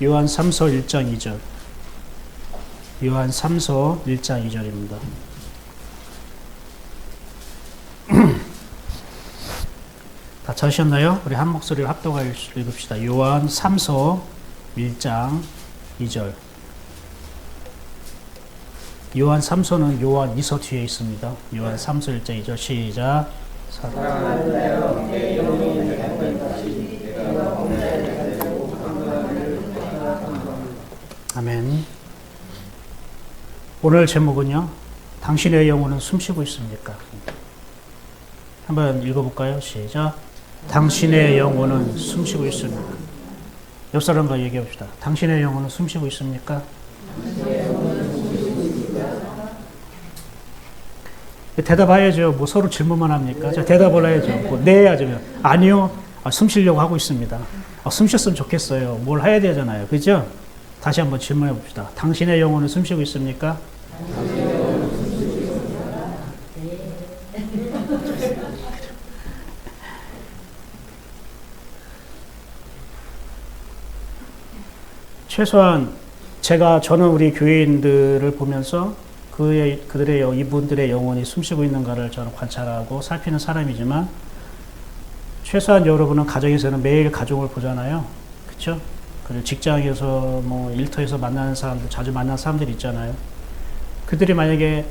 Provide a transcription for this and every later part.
요한 3서 1장 2절. 요한 3서 1장 2절입니다. 다 찾으셨나요? 우리 한 목소리로 합독하여 읽읍시다. 요한 3서 1장 2절. 요한 3서는 요한 2서 뒤에 있습니다. 요한 3서 1장 2절 시작. 아멘. 오늘 제목은요, 당신의 영혼은 숨쉬고 있습니까? 한번 읽어볼까요? 시작. 당신의 영혼은 숨쉬고 있습니까? 옆 사람과 얘기해 봅시다. 당신의 영혼은 숨쉬고 있습니까? 대답해야죠. 뭐 서로 질문만 합니까? 자, 대답을 해야죠. 뭐 네 하자면 아니요. 숨 쉬려고 하고 있습니다. 숨 쉬었으면 좋겠어요. 뭘 해야 되잖아요. 그죠? 다시 한번 질문해 봅시다. 당신의 영혼은 숨 쉬고 있습니까? 최소한 저는 우리 교회인들을 보면서 이분들의 영혼이 숨쉬고 있는가를 저는 관찰하고 살피는 사람이지만, 최소한 여러분은 가정에서는 매일 가족을 보잖아요. 그렇죠? 그리고 직장에서 뭐 일터에서 만나는 사람들, 자주 만나는 사람들 있잖아요. 그들이 만약에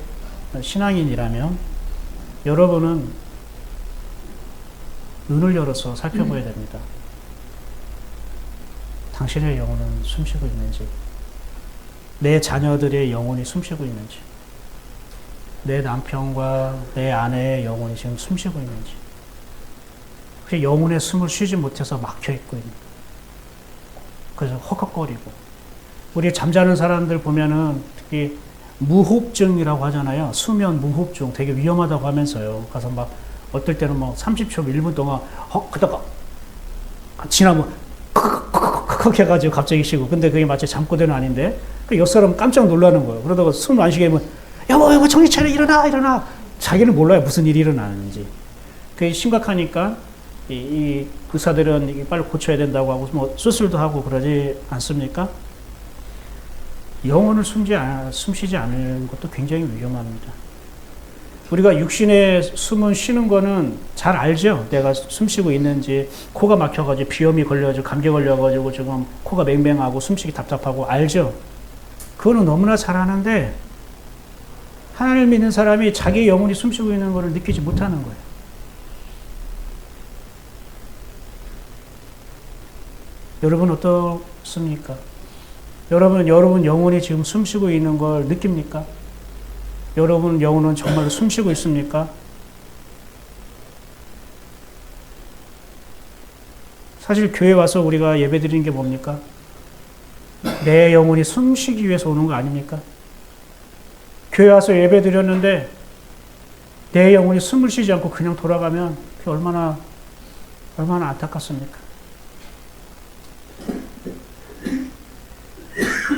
신앙인이라면 여러분은 눈을 열어서 살펴봐야 됩니다. 당신의 영혼은 숨쉬고 있는지, 내 자녀들의 영혼이 숨쉬고 있는지, 내 남편과 내 아내의 영혼이 지금 숨쉬고 있는지, 그 영혼의 숨을 쉬지 못해서 막혀있고 있는, 그래서 헉헉거리고. 우리 잠자는 사람들 보면은 특히 무호흡증이라고 하잖아요. 수면 무호흡증 되게 위험하다고 하면서요. 가서 막 어떨 때는 뭐 30초, 1분 동안 그다가 지나면 크크크크크 해가지고 갑자기 쉬고. 근데 그게 마치 잠꼬대는 아닌데, 그 옆사람 깜짝 놀라는 거예요. 그러다가 숨 안 쉬게 하면 여보 정신 차려, 일어나. 자기는 몰라요, 무슨 일이 일어나는지. 그게 심각하니까 이 의사들은 빨리 고쳐야 된다고 하고 뭐 수술도 하고 그러지 않습니까? 영혼을 숨쉬지 않는 것도 굉장히 위험합니다. 우리가 육신의 숨은 쉬는 거는 잘 알죠. 내가 숨 쉬고 있는지, 코가 막혀가지고 비염이 걸려가지고 감기 걸려가지고 지금 코가 맹맹하고 숨쉬기 답답하고 알죠. 그거는 너무나 잘 아는데, 하나님을 믿는 사람이 자기 영혼이 숨쉬고 있는 것을 느끼지 못하는 거예요. 여러분 어떻습니까? 여러분 영혼이 지금 숨쉬고 있는 걸 느낍니까? 여러분 영혼은 정말 숨쉬고 있습니까? 사실 교회 와서 우리가 예배 드리는 게 뭡니까? 내 영혼이 숨쉬기 위해서 오는 거 아닙니까? 교회 와서 예배 드렸는데 내 영혼이 숨을 쉬지 않고 그냥 돌아가면 그게 얼마나 안타깝습니까?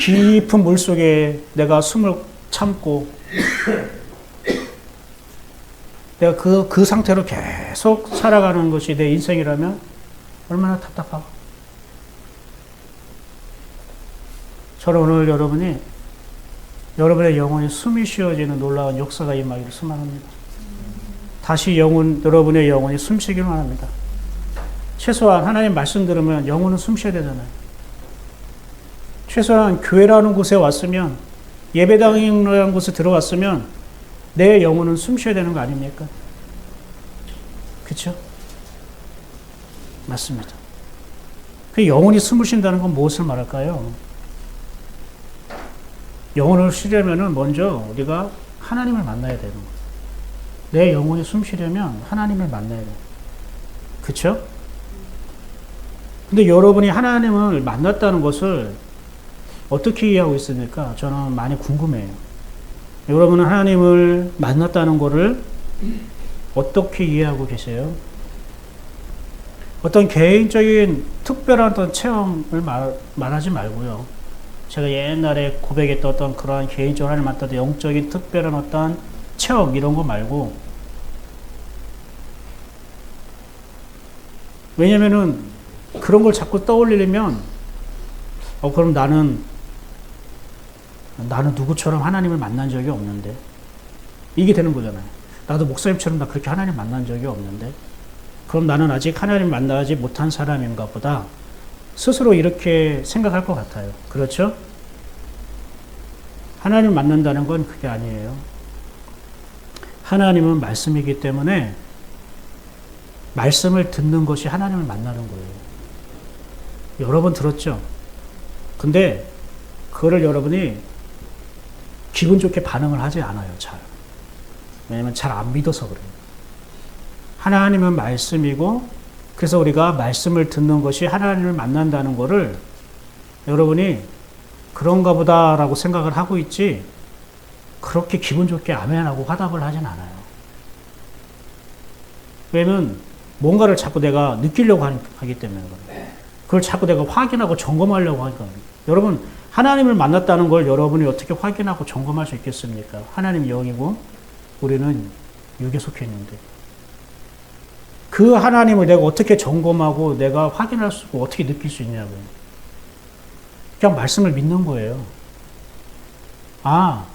깊은 물속에 내가 숨을 참고 내가 그 상태로 계속 살아가는 것이 내 인생이라면 얼마나 답답하고. 저는 오늘 여러분의 영혼이 숨이 쉬어지는 놀라운 역사가 임하기를 소망합니다. 다시 여러분의 영혼이 숨쉬기를 원합니다. 최소한 하나님 말씀 들으면 영혼은 숨쉬어야 되잖아요. 최소한 교회라는 곳에 왔으면, 예배당이라는 곳에 들어왔으면 내 영혼은 숨쉬어야 되는 거 아닙니까? 그렇죠? 맞습니다. 그 영혼이 숨을 쉰다는 건 무엇을 말할까요? 영혼을 쉬려면 먼저 우리가 하나님을 만나야 되는 거예요. 내 영혼이 숨 쉬려면 하나님을 만나야 돼요. 그렇죠? 근데 여러분이 하나님을 만났다는 것을 어떻게 이해하고 있습니까? 저는 많이 궁금해요. 여러분은 하나님을 만났다는 것을 어떻게 이해하고 계세요? 어떤 개인적인 특별한 어떤 체험을 말하지 말고요. 제가 옛날에 고백했던 어떤 그러한 개인적으로 하나님 만났던 영적인 특별한 어떤 체험 이런 거 말고, 왜냐면은 그런 걸 자꾸 떠올리려면 그럼 나는 누구처럼 하나님을 만난 적이 없는데. 이게 되는 거잖아요. 나도 목사님처럼 나 그렇게 하나님 만난 적이 없는데. 그럼 나는 아직 하나님 만나지 못한 사람인가 보다. 스스로 이렇게 생각할 것 같아요. 그렇죠? 하나님을 만난다는 건 그게 아니에요. 하나님은 말씀이기 때문에 말씀을 듣는 것이 하나님을 만나는 거예요. 여러 번 들었죠? 근데 그거를 여러분이 기분 좋게 반응을 하지 않아요, 잘. 왜냐면 잘 안 믿어서 그래요. 하나님은 말씀이고, 그래서 우리가 말씀을 듣는 것이 하나님을 만난다는 거를 여러분이 그런가 보다라고 생각을 하고 있지, 그렇게 기분 좋게 아멘하고 화답을 하진 않아요. 왜냐면 뭔가를 자꾸 내가 느끼려고 하기 때문에 그래요. 그걸 자꾸 내가 확인하고 점검하려고 하니까. 여러분, 하나님을 만났다는 걸 여러분이 어떻게 확인하고 점검할 수 있겠습니까? 하나님이 영이고 우리는 육에 속해 있는데. 그 하나님을 내가 어떻게 점검하고 내가 확인할 수 있고 어떻게 느낄 수 있냐고요. 그냥 말씀을 믿는 거예요. 아,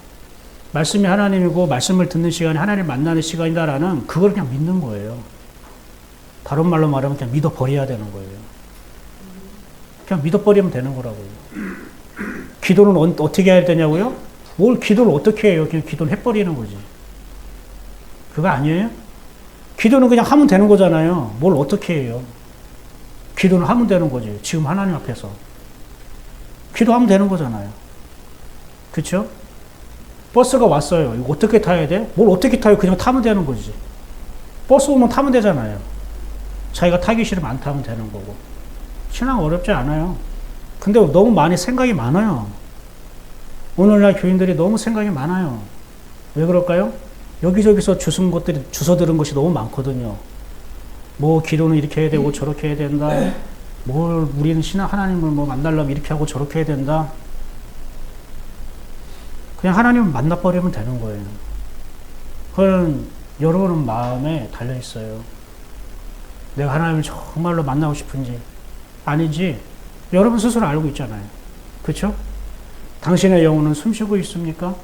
말씀이 하나님이고 말씀을 듣는 시간이 하나님 만나는 시간이다라는 그걸 그냥 믿는 거예요. 다른 말로 말하면 그냥 믿어버려야 되는 거예요. 그냥 믿어버리면 되는 거라고요. 기도는 어떻게 해야 되냐고요? 뭘 기도를 어떻게 해요? 그냥 기도를 해버리는 거지. 그거 아니에요? 기도는 그냥 하면 되는 거잖아요. 뭘 어떻게 해요? 기도는 하면 되는 거지. 지금 하나님 앞에서. 기도하면 되는 거잖아요. 그쵸? 버스가 왔어요. 이거 어떻게 타야 돼? 뭘 어떻게 타요? 그냥 타면 되는 거지. 버스 오면 타면 되잖아요. 자기가 타기 싫으면 안 타면 되는 거고. 신앙 어렵지 않아요. 근데 너무 많이 생각이 많아요. 오늘날 교인들이 너무 생각이 많아요. 왜 그럴까요? 여기저기서 주워 들은 것이 너무 많거든요. 뭐 기도는 이렇게 해야 되고 저렇게 해야 된다. 우리는 하나님을 만나려면 이렇게 하고 저렇게 해야 된다. 그냥 하나님을 만나버리면 되는 거예요. 그건 여러분 마음에 달려 있어요. 내가 하나님을 정말로 만나고 싶은지 아닌지 여러분 스스로 알고 있잖아요. 그렇죠? 당신의 영혼은 숨쉬고 있습니까?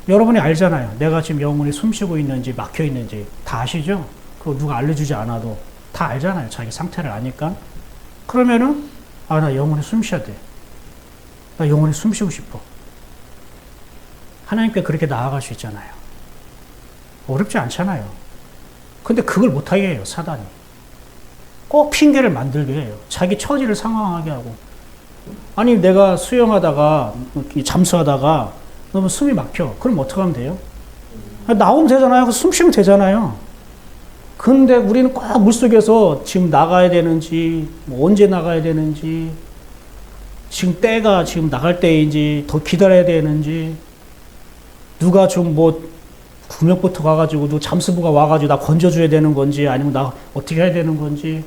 여러분이 알잖아요. 내가 지금 영혼이 숨쉬고 있는지 막혀 있는지 다 아시죠? 그거 누가 알려주지 않아도 다 알잖아요. 자기 상태를 아니까. 그러면은 나 영혼이 숨쉬어야 돼. 나 영혼이 숨쉬고 싶어. 하나님께 그렇게 나아갈 수 있잖아요. 어렵지 않잖아요. 근데 그걸 못하게 해요, 사단이. 꼭 핑계를 만들게 해요. 자기 처지를 상황하게 하고. 아니, 내가 수영하다가, 잠수하다가 너무 숨이 막혀. 그럼 어떻게 하면 돼요? 나오면 되잖아요. 숨 쉬면 되잖아요. 근데 우리는 꼭 물속에서 지금 나가야 되는지, 언제 나가야 되는지, 지금 때가 지금 나갈 때인지, 더 기다려야 되는지, 누가 좀 구명부터 가가지고, 누가 잠수부가 와가지고 나 건져줘야 되는 건지, 아니면 나 어떻게 해야 되는 건지.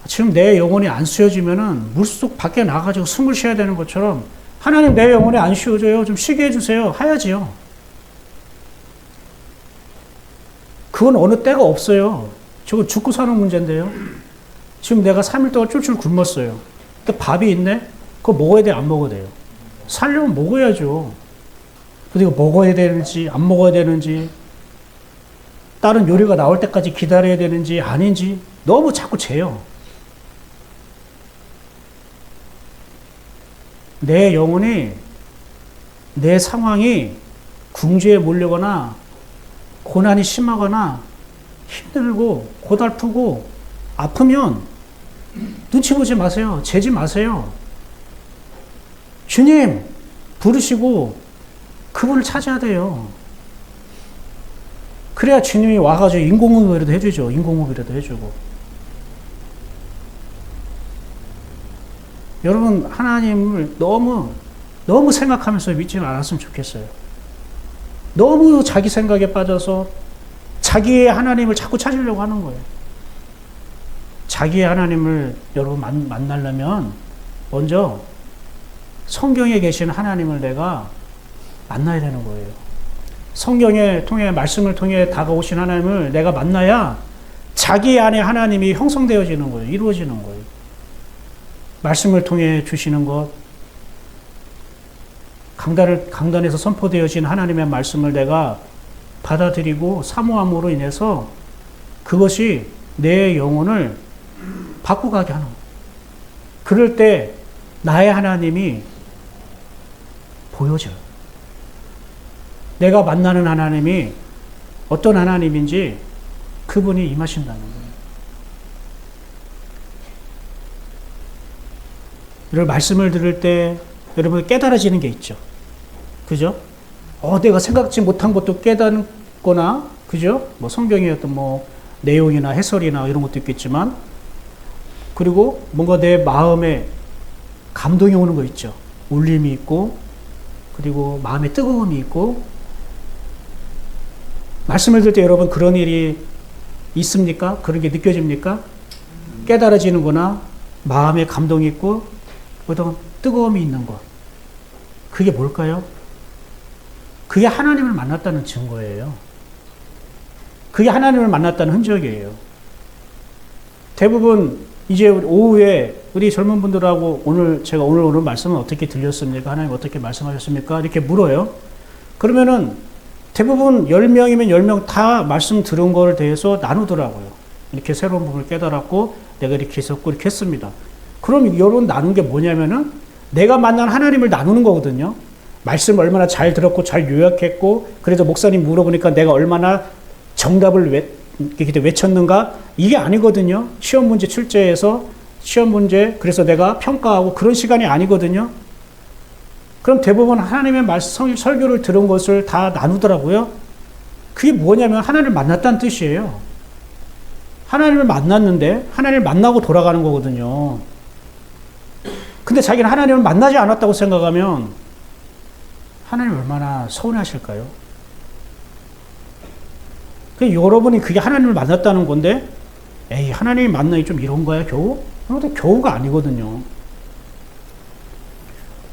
지금 내 영혼이 안 쉬어지면은 물속 밖에 나가가지고 숨을 쉬어야 되는 것처럼 하나님 내 영혼이 안 쉬어져요. 좀 쉬게 해주세요. 해야지요. 그건 어느 때가 없어요. 저거 죽고 사는 문제인데요. 지금 내가 3일 동안 쫄쫄 굶었어요. 근데 밥이 있네? 그거 먹어야 돼? 안 먹어야 돼요? 살려면 먹어야죠. 근데 이거 먹어야 되는지 안 먹어야 되는지 다른 요리가 나올 때까지 기다려야 되는지 아닌지 너무 자꾸 재요. 내 영혼이 내 상황이 궁지에 몰리거나 고난이 심하거나 힘들고 고달프고 아프면 눈치 보지 마세요. 재지 마세요. 주님 부르시고 그분을 찾아야 돼요. 그래야 주님이 와가지고 인공호흡이라도 해주죠. 인공호흡이라도 해주고. 여러분 하나님을 너무 생각하면서 믿지는 않았으면 좋겠어요. 너무 자기 생각에 빠져서 자기의 하나님을 자꾸 찾으려고 하는 거예요. 자기의 하나님을 여러분 만나려면 먼저 성경에 계신 하나님을 내가 만나야 되는 거예요. 성경에 통해 말씀을 통해 다가오신 하나님을 내가 만나야 자기 안에 하나님이 형성되어지는 거예요. 이루어지는 거예요. 말씀을 통해 주시는 것, 강단에서 선포되어진 하나님의 말씀을 내가 받아들이고 사모함으로 인해서 그것이 내 영혼을 바꾸가게 하는 거예요. 그럴 때 나의 하나님이 보여져요. 내가 만나는 하나님이 어떤 하나님인지 그분이 임하신다는 거예요. 이런 말씀을 들을 때 여러분 깨달아지는 게 있죠. 그죠? 내가 생각지 못한 것도 깨닫거나, 그죠? 뭐 성경의 어떤 뭐 내용이나 해설이나 이런 것도 있겠지만, 그리고 뭔가 내 마음에 감동이 오는 거 있죠. 울림이 있고, 그리고 마음에 뜨거움이 있고. 말씀을 들을 때 여러분 그런 일이 있습니까? 그런 게 느껴집니까? 깨달아지는구나, 마음에 감동이 있고, 어떤 뜨거움이 있는 것. 그게 뭘까요? 그게 하나님을 만났다는 증거예요. 그게 하나님을 만났다는 흔적이에요. 대부분 이제 오후에 우리 젊은 분들하고 제가 오늘 말씀은 어떻게 들렸습니까? 하나님 어떻게 말씀하셨습니까? 이렇게 물어요. 그러면은 대부분 10명이면 10명 다 말씀 들은 거를 대해서 나누더라고요. 이렇게 새로운 부분을 깨달았고 내가 이렇게 했었고 이렇게 했습니다. 그럼 이런 나눈 게 뭐냐면은 내가 만난 하나님을 나누는 거거든요. 말씀을 얼마나 잘 들었고 잘 요약했고, 그래서 목사님 물어보니까 내가 얼마나 정답을 외쳤는가? 이게 아니거든요. 시험 문제 출제해서 시험 문제 그래서 내가 평가하고 그런 시간이 아니거든요. 그럼 대부분 하나님의 말씀 설교를 들은 것을 다 나누더라고요. 그게 뭐냐면 하나님을 만났다는 뜻이에요. 하나님을 만났는데 하나님을 만나고 돌아가는 거거든요. 근데 자기는 하나님을 만나지 않았다고 생각하면 하나님 얼마나 서운하실까요? 여러분이 그게 하나님을 만났다는 건데, 에이, 하나님이 만나기 좀 이런 거야, 겨우? 그런데 겨우가 아니거든요.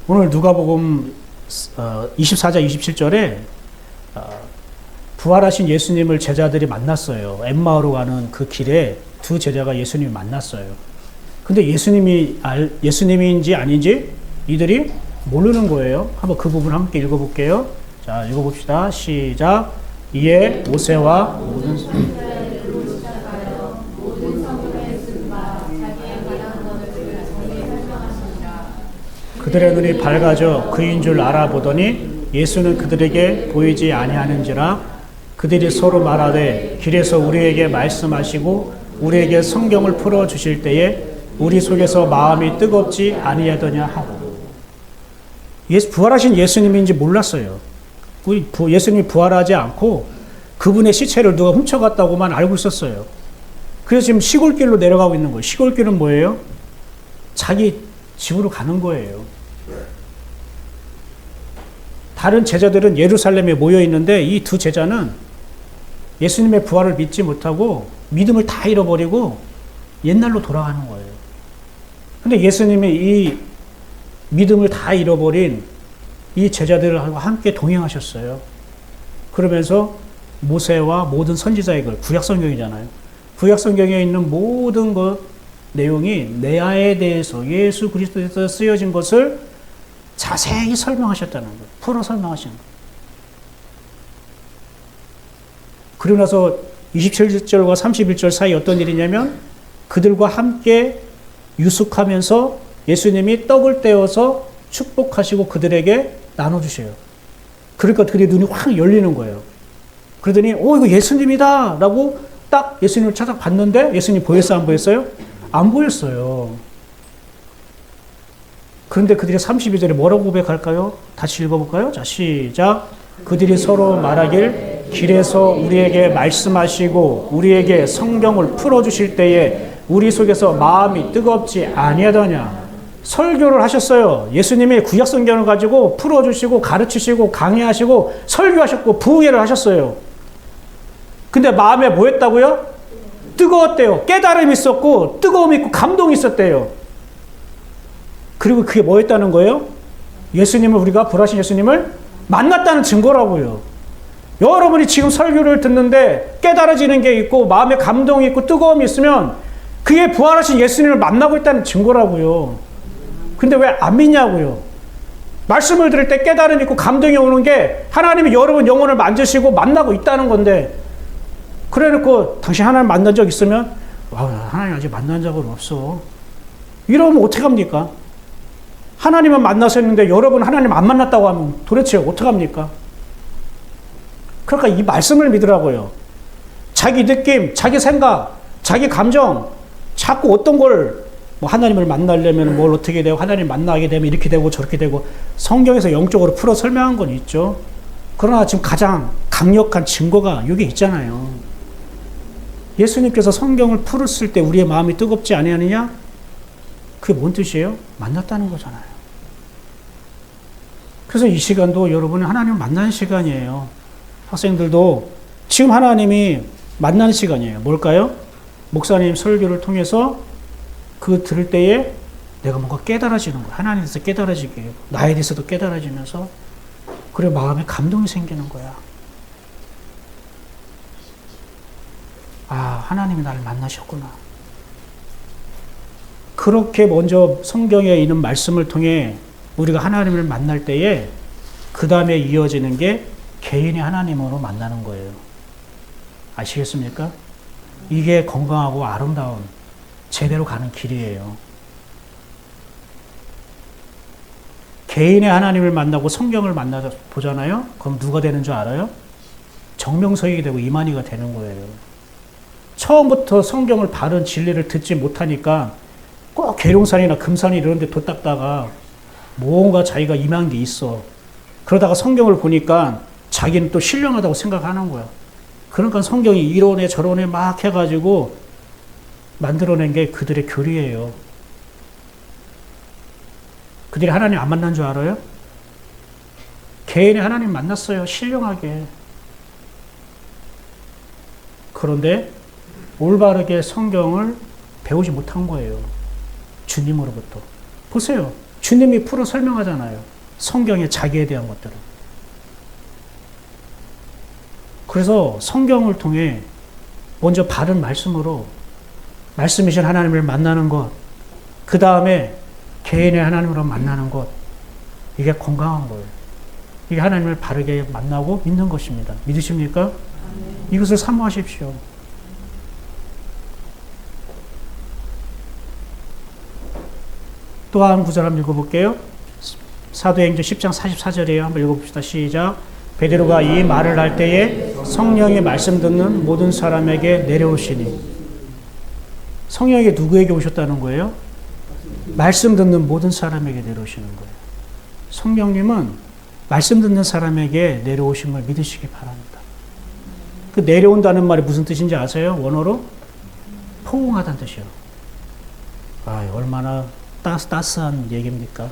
오늘 누가복음 24장 27절에 부활하신 예수님을 제자들이 만났어요. 엠마오로 가는 그 길에 두 제자가 예수님을 만났어요. 근데 예수님인지 아닌지 이들이 모르는 거예요. 한번 그 부분 함께 읽어볼게요. 자, 읽어봅시다. 시작. 이에 모세와 모든 그들의 눈이 밝아져 그인 줄 알아보더니 예수는 그들에게 보이지 아니하는지라. 그들이 서로 말하되 길에서 우리에게 말씀하시고 우리에게 성경을 풀어주실 때에 우리 속에서 마음이 뜨겁지 아니하더냐 하고. 부활하신 예수님인지 몰랐어요. 예수님이 부활하지 않고 그분의 시체를 누가 훔쳐갔다고만 알고 있었어요. 그래서 지금 시골길로 내려가고 있는 거예요. 시골길은 뭐예요? 자기 집으로 가는 거예요. 다른 제자들은 예루살렘에 모여 있는데 이 두 제자는 예수님의 부활을 믿지 못하고 믿음을 다 잃어버리고 옛날로 돌아가는 거예요. 근데 예수님이 이 믿음을 다 잃어버린 이 제자들과 함께 동행하셨어요. 그러면서 모세와 모든 선지자의 글, 구약성경이잖아요. 구약성경에 있는 모든 것 내용이 내아에 대해서 예수 그리스도에서 쓰여진 것을 자세히 설명하셨다는 거예요. 풀어 설명하시는 거예요. 그리고 나서 27절과 31절 사이 어떤 일이냐면 그들과 함께 유숙하면서 예수님이 떡을 떼어서 축복하시고 그들에게 나눠주셔요. 그러니까 그들의 눈이 확 열리는 거예요. 그러더니 이거 예수님이다 라고 딱 예수님을 찾아봤는데 예수님 보였어요? 안 보였어요? 안 보였어요. 그런데 그들이 32절에 뭐라고 고백할까요? 다시 읽어볼까요? 자, 시작. 그들이 서로 말하길 길에서 우리에게 말씀하시고 우리에게 성경을 풀어주실 때에 우리 속에서 마음이 뜨겁지 아니하더냐. 설교를 하셨어요. 예수님이 구약성경을 가지고 풀어주시고 가르치시고 강의하시고 설교하셨고 부흥회를 하셨어요. 근데 마음에 뭐 했다고요? 뜨거웠대요. 깨달음이 있었고 뜨거움이 있고 감동이 있었대요. 그리고 그게 뭐였다는 거예요? 우리가 부활하신 예수님을 만났다는 증거라고요. 여러분이 지금 설교를 듣는데 깨달아지는 게 있고 마음에 감동이 있고 뜨거움이 있으면 그게 부활하신 예수님을 만나고 있다는 증거라고요. 근데 왜 안 믿냐고요. 말씀을 들을 때 깨달음이 있고 감동이 오는 게 하나님이 여러분 영혼을 만지시고 만나고 있다는 건데, 그래놓고 당신 하나님 만난 적 있으면 하나님 아직 만난 적은 없어, 이러면 어떡합니까? 하나님은 만나서 했는데 여러분 하나님 안 만났다고 하면 도대체 어떡합니까? 그러니까 이 말씀을 믿으라고요. 자기 느낌, 자기 생각, 자기 감정, 자꾸 어떤 걸 뭐 하나님을 만나려면 뭘 어떻게 되고, 하나님 만나게 되면 이렇게 되고 저렇게 되고, 성경에서 영적으로 풀어 설명한 건 있죠. 그러나 지금 가장 강력한 증거가 여기 있잖아요. 예수님께서 성경을 풀었을 때 우리의 마음이 뜨겁지 아니하느냐? 그게 뭔 뜻이에요? 만났다는 거잖아요. 그래서 이 시간도 여러분이 하나님을 만나는 시간이에요. 학생들도 지금 하나님이 만나는 시간이에요. 뭘까요? 목사님 설교를 통해서 그 들을 때에 내가 뭔가 깨달아지는 거야. 하나님에 대해서 깨달아지게, 나에 대해서도 깨달아지면서, 그래 마음에 감동이 생기는 거야. 아, 하나님이 나를 만나셨구나. 그렇게 먼저 성경에 있는 말씀을 통해 우리가 하나님을 만날 때에 그 다음에 이어지는 게 개인이 하나님으로 만나는 거예요. 아시겠습니까? 이게 건강하고 아름다운 제대로 가는 길이에요. 개인의 하나님을 만나고 성경을 만나 보잖아요. 그럼 누가 되는 줄 알아요? 정명석이 되고 이만희가 되는 거예요. 처음부터 성경을 바른 진리를 듣지 못하니까 꼭 계룡산이나 금산이 이런 데 돛닦다가 뭔가 자기가 임한 게 있어. 그러다가 성경을 보니까 자기는 또 신령하다고 생각하는 거야. 그러니까 성경이 이러네 저러네 막 해가지고 만들어낸 게 그들의 교리예요. 그들이 하나님 안 만난 줄 알아요? 개인이 하나님 만났어요. 신령하게. 그런데 올바르게 성경을 배우지 못한 거예요. 주님으로부터. 보세요. 주님이 풀어 설명하잖아요. 성경의 자기에 대한 것들을. 그래서 성경을 통해 먼저 바른 말씀으로 말씀이신 하나님을 만나는 것, 그 다음에 개인의 하나님으로 만나는 것, 이게 건강한 거예요. 이게 하나님을 바르게 만나고 믿는 것입니다. 믿으십니까? 이것을 사모하십시오. 또 한 구절 한번 읽어볼게요. 사도행전 10장 44절이에요. 한번 읽어봅시다. 시작. 베드로가 이 말을 할 때에 성령의 말씀 듣는 모든 사람에게 내려오시니. 성령이 누구에게 오셨다는 거예요? 말씀 듣는 모든 사람에게 내려오시는 거예요. 성령님은 말씀 듣는 사람에게 내려오심을 믿으시기 바랍니다. 그 내려온다는 말이 무슨 뜻인지 아세요? 원어로? 포옹하다는 뜻이요. 아, 얼마나 따스한 얘기입니까?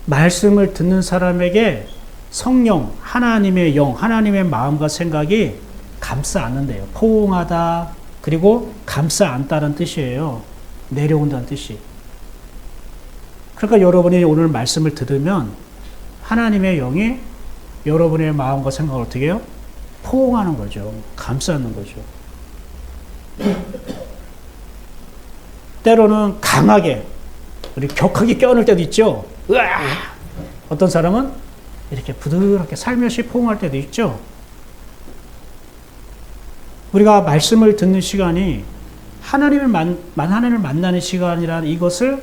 말씀을 듣는 사람에게 성령, 하나님의 영, 하나님의 마음과 생각이 감싸 안는데요. 포옹하다, 그리고 감싸 안다는 뜻이에요. 내려온다는 뜻이. 그러니까 여러분이 오늘 말씀을 들으면 하나님의 영이 여러분의 마음과 생각을 어떻게 해요? 포옹하는 거죠. 감싸는 거죠. 때로는 강하게, 우리 격하게 껴안을 때도 있죠. 으아! 어떤 사람은 이렇게 부드럽게 살며시 포옹할 때도 있죠. 우리가 말씀을 듣는 시간이 하나님을 만나는 시간이라는 이것을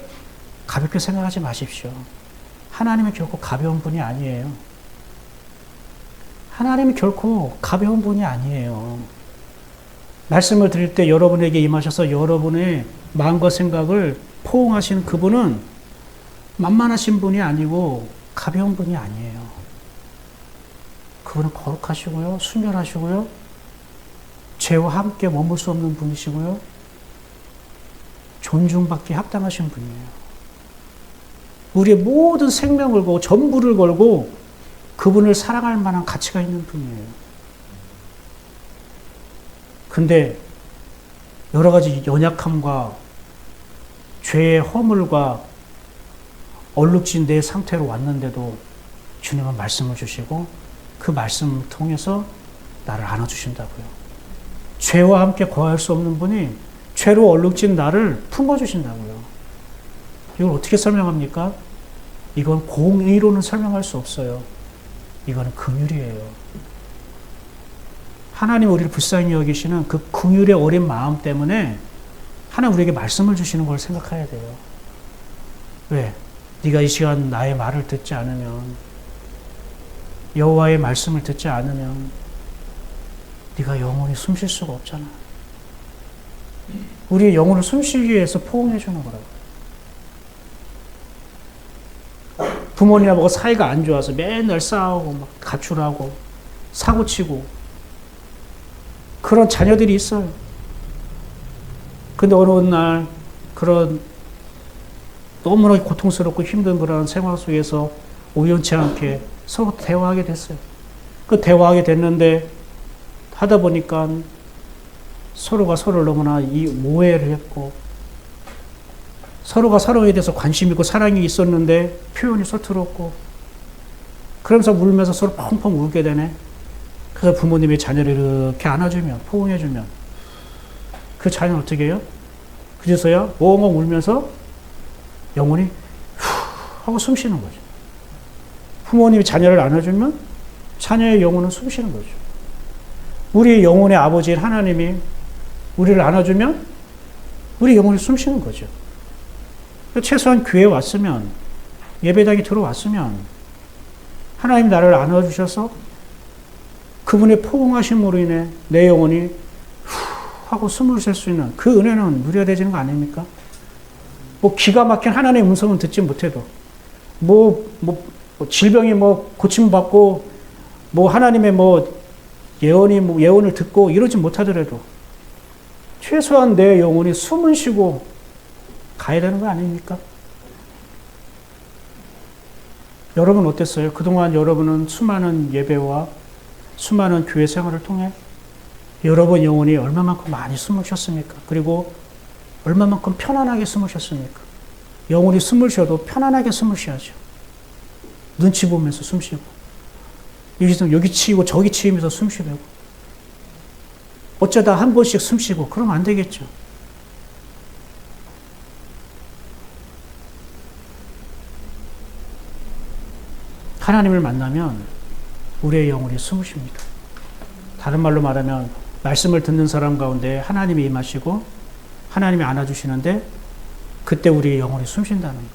가볍게 생각하지 마십시오. 하나님은 결코 가벼운 분이 아니에요. 하나님은 결코 가벼운 분이 아니에요. 말씀을 드릴 때 여러분에게 임하셔서 여러분의 마음과 생각을 포옹하시는 그분은 만만하신 분이 아니고 가벼운 분이 아니에요. 그분은 거룩하시고요, 순결하시고요, 죄와 함께 머물 수 없는 분이시고요, 존중받기 합당하신 분이에요. 우리의 모든 생명을 걸고 전부를 걸고 그분을 사랑할 만한 가치가 있는 분이에요. 근데 여러 가지 연약함과 죄의 허물과 얼룩진 내 상태로 왔는데도 주님은 말씀을 주시고 그 말씀을 통해서 나를 안아주신다고요. 죄와 함께 거할 수 없는 분이 죄로 얼룩진 나를 품어주신다고요. 이걸 어떻게 설명합니까? 이건 공의로는 설명할 수 없어요. 이거는 긍휼이에요. 하나님 우리를 불쌍히 여기시는 그 긍휼의 어린 마음 때문에 하나님 우리에게 말씀을 주시는 걸 생각해야 돼요. 왜? 네가 이 시간 나의 말을 듣지 않으면, 여호와의 말씀을 듣지 않으면 네가 영원히 숨 쉴 수가 없잖아. 우리의 영혼을 숨쉬기 위해서 포옹해 주는 거라고. 부모님하고 사이가 안 좋아서 맨날 싸우고 막 가출하고 사고치고 그런 자녀들이 있어요. 근데 어느 날 그런 너무나 고통스럽고 힘든 그런 생활 속에서 우연치 않게 서로 대화하게 됐어요. 그 대화하게 됐는데 하다 보니까 서로가 서로를 너무나 오해를 했고 서로가 서로에 대해서 관심 있고 사랑이 있었는데 표현이 서툴었고 그러면서 울면서 서로 펑펑 울게 되네. 그래서 부모님이 자녀를 이렇게 안아주면 포옹해주면 그 자녀는 어떻게 해요? 그제서야 엉엉 울면서 영혼이 후 하고 숨 쉬는 거죠. 부모님이 자녀를 안아주면 자녀의 영혼은 숨 쉬는 거죠. 우리 영혼의 아버지인 하나님이 우리를 안아주면 우리 영혼이 숨 쉬는 거죠. 최소한 교회에 왔으면, 예배당에 들어왔으면 하나님 나를 안아주셔서 그분의 포옹하심으로 인해 내 영혼이 후 하고 숨을 쉴 수 있는 그 은혜는 누려야 되는 거 아닙니까? 뭐 기가 막힌 하나님의 음성은 듣지 못해도 질병이 고침받고 하나님의 예언을 듣고 이러지 못하더라도 최소한 내 영혼이 숨을 쉬고 가야 되는 거 아닙니까? 여러분 어땠어요? 그동안 여러분은 수많은 예배와 수많은 교회 생활을 통해 여러분 영혼이 얼마만큼 많이 숨을 쉬었습니까? 그리고 얼마만큼 편안하게 숨을 쉬었습니까? 영혼이 숨을 쉬어도 편안하게 숨을 쉬어야죠. 눈치 보면서 숨 쉬고 여기 치이고 저기 치이면서 숨 쉬고 어쩌다 한 번씩 숨 쉬고 그러면 안 되겠죠. 하나님을 만나면 우리의 영혼이 숨을 쉽니다. 다른 말로 말하면 말씀을 듣는 사람 가운데 하나님이 임하시고 하나님이 안아주시는데 그때 우리의 영혼이 숨 쉰다는 거예요.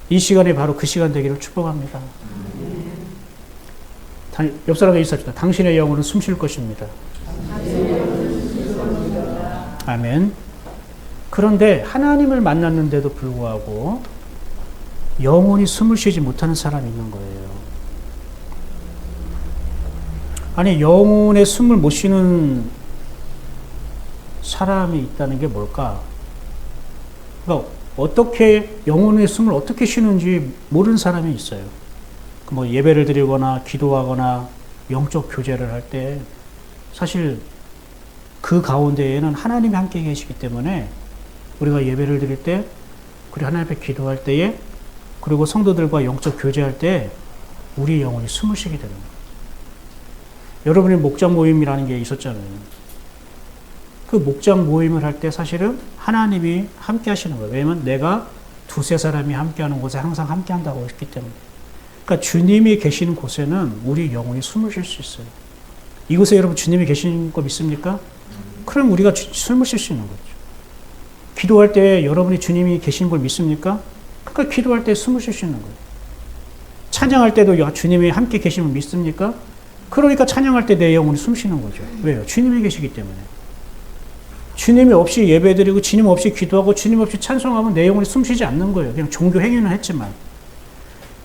이 시간이 바로 그 시간 되기를 축복합니다. 옆 사람에게 인사합시다. 당신의 영혼은 숨 쉴 것입니다. 아멘. 그런데 하나님을 만났는데도 불구하고 영혼이 숨을 쉬지 못하는 사람이 있는 거예요. 아니, 영혼의 숨을 못 쉬는 사람이 있다는 게 뭘까? 그러니까 어떻게 영혼의 숨을 어떻게 쉬는지 모르는 사람이 있어요. 예배를 드리거나 기도하거나 영적 교제를 할 때 사실 그 가운데에는 하나님이 함께 계시기 때문에 우리가 예배를 드릴 때 그리고 하나님 앞에 기도할 때에 그리고 성도들과 영적 교제할 때 우리 영혼이 숨을 쉬게 되는 거예요. 여러분의 목장 모임이라는 게 있었잖아요. 그 목장 모임을 할 때 사실은 하나님이 함께 하시는 거예요. 왜냐면 내가 두세 사람이 함께 하는 곳에 항상 함께 한다고 했기 때문에. 그러니까 주님이 계시는 곳에는 우리 영혼이 숨을 쉴 수 있어요. 이곳에 여러분 주님이 계시는 거 믿습니까? 그럼 우리가 숨을 쉴 수 있는 거죠. 기도할 때 여러분이 주님이 계시는 걸 믿습니까? 그러니까 기도할 때 숨을 쉴 수 있는 거예요. 찬양할 때도 주님이 함께 계시면 믿습니까? 그러니까 찬양할 때 내 영혼이 숨 쉬는 거죠. 왜요? 주님이 계시기 때문에. 주님이 없이 예배드리고 주님 없이 기도하고 주님 없이 찬송하면 내 영혼이 숨 쉬지 않는 거예요. 그냥 종교 행위는 했지만.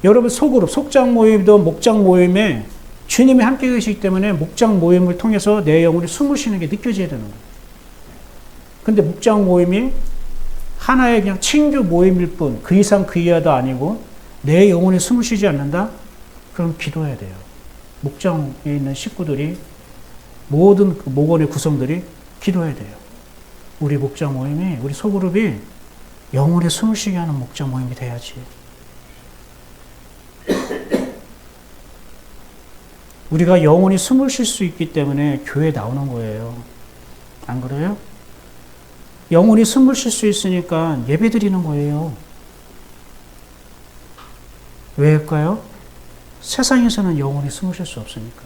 여러분 소그룹, 속장 모임도 목장 모임에 주님이 함께 계시기 때문에 목장 모임을 통해서 내 영혼이 숨을 쉬는 게 느껴져야 되는 거예요. 근데 목장 모임이 하나의 그냥 친교 모임일 뿐, 그 이상 그 이하도 아니고 내 영혼이 숨을 쉬지 않는다? 그럼 기도해야 돼요. 목장에 있는 식구들이 모든 그 목원의 구성들이 기도해야 돼요. 우리 목장 모임이, 우리 소그룹이 영혼의 숨을 쉬게 하는 목장 모임이 돼야지. 우리가 영혼이 숨을 쉴 수 있기 때문에 교회에 나오는 거예요. 안 그래요? 영혼이 숨을 쉴 수 있으니까 예배 드리는 거예요. 왜일까요? 세상에서는 영원히 숨을 쉴 수 없으니까.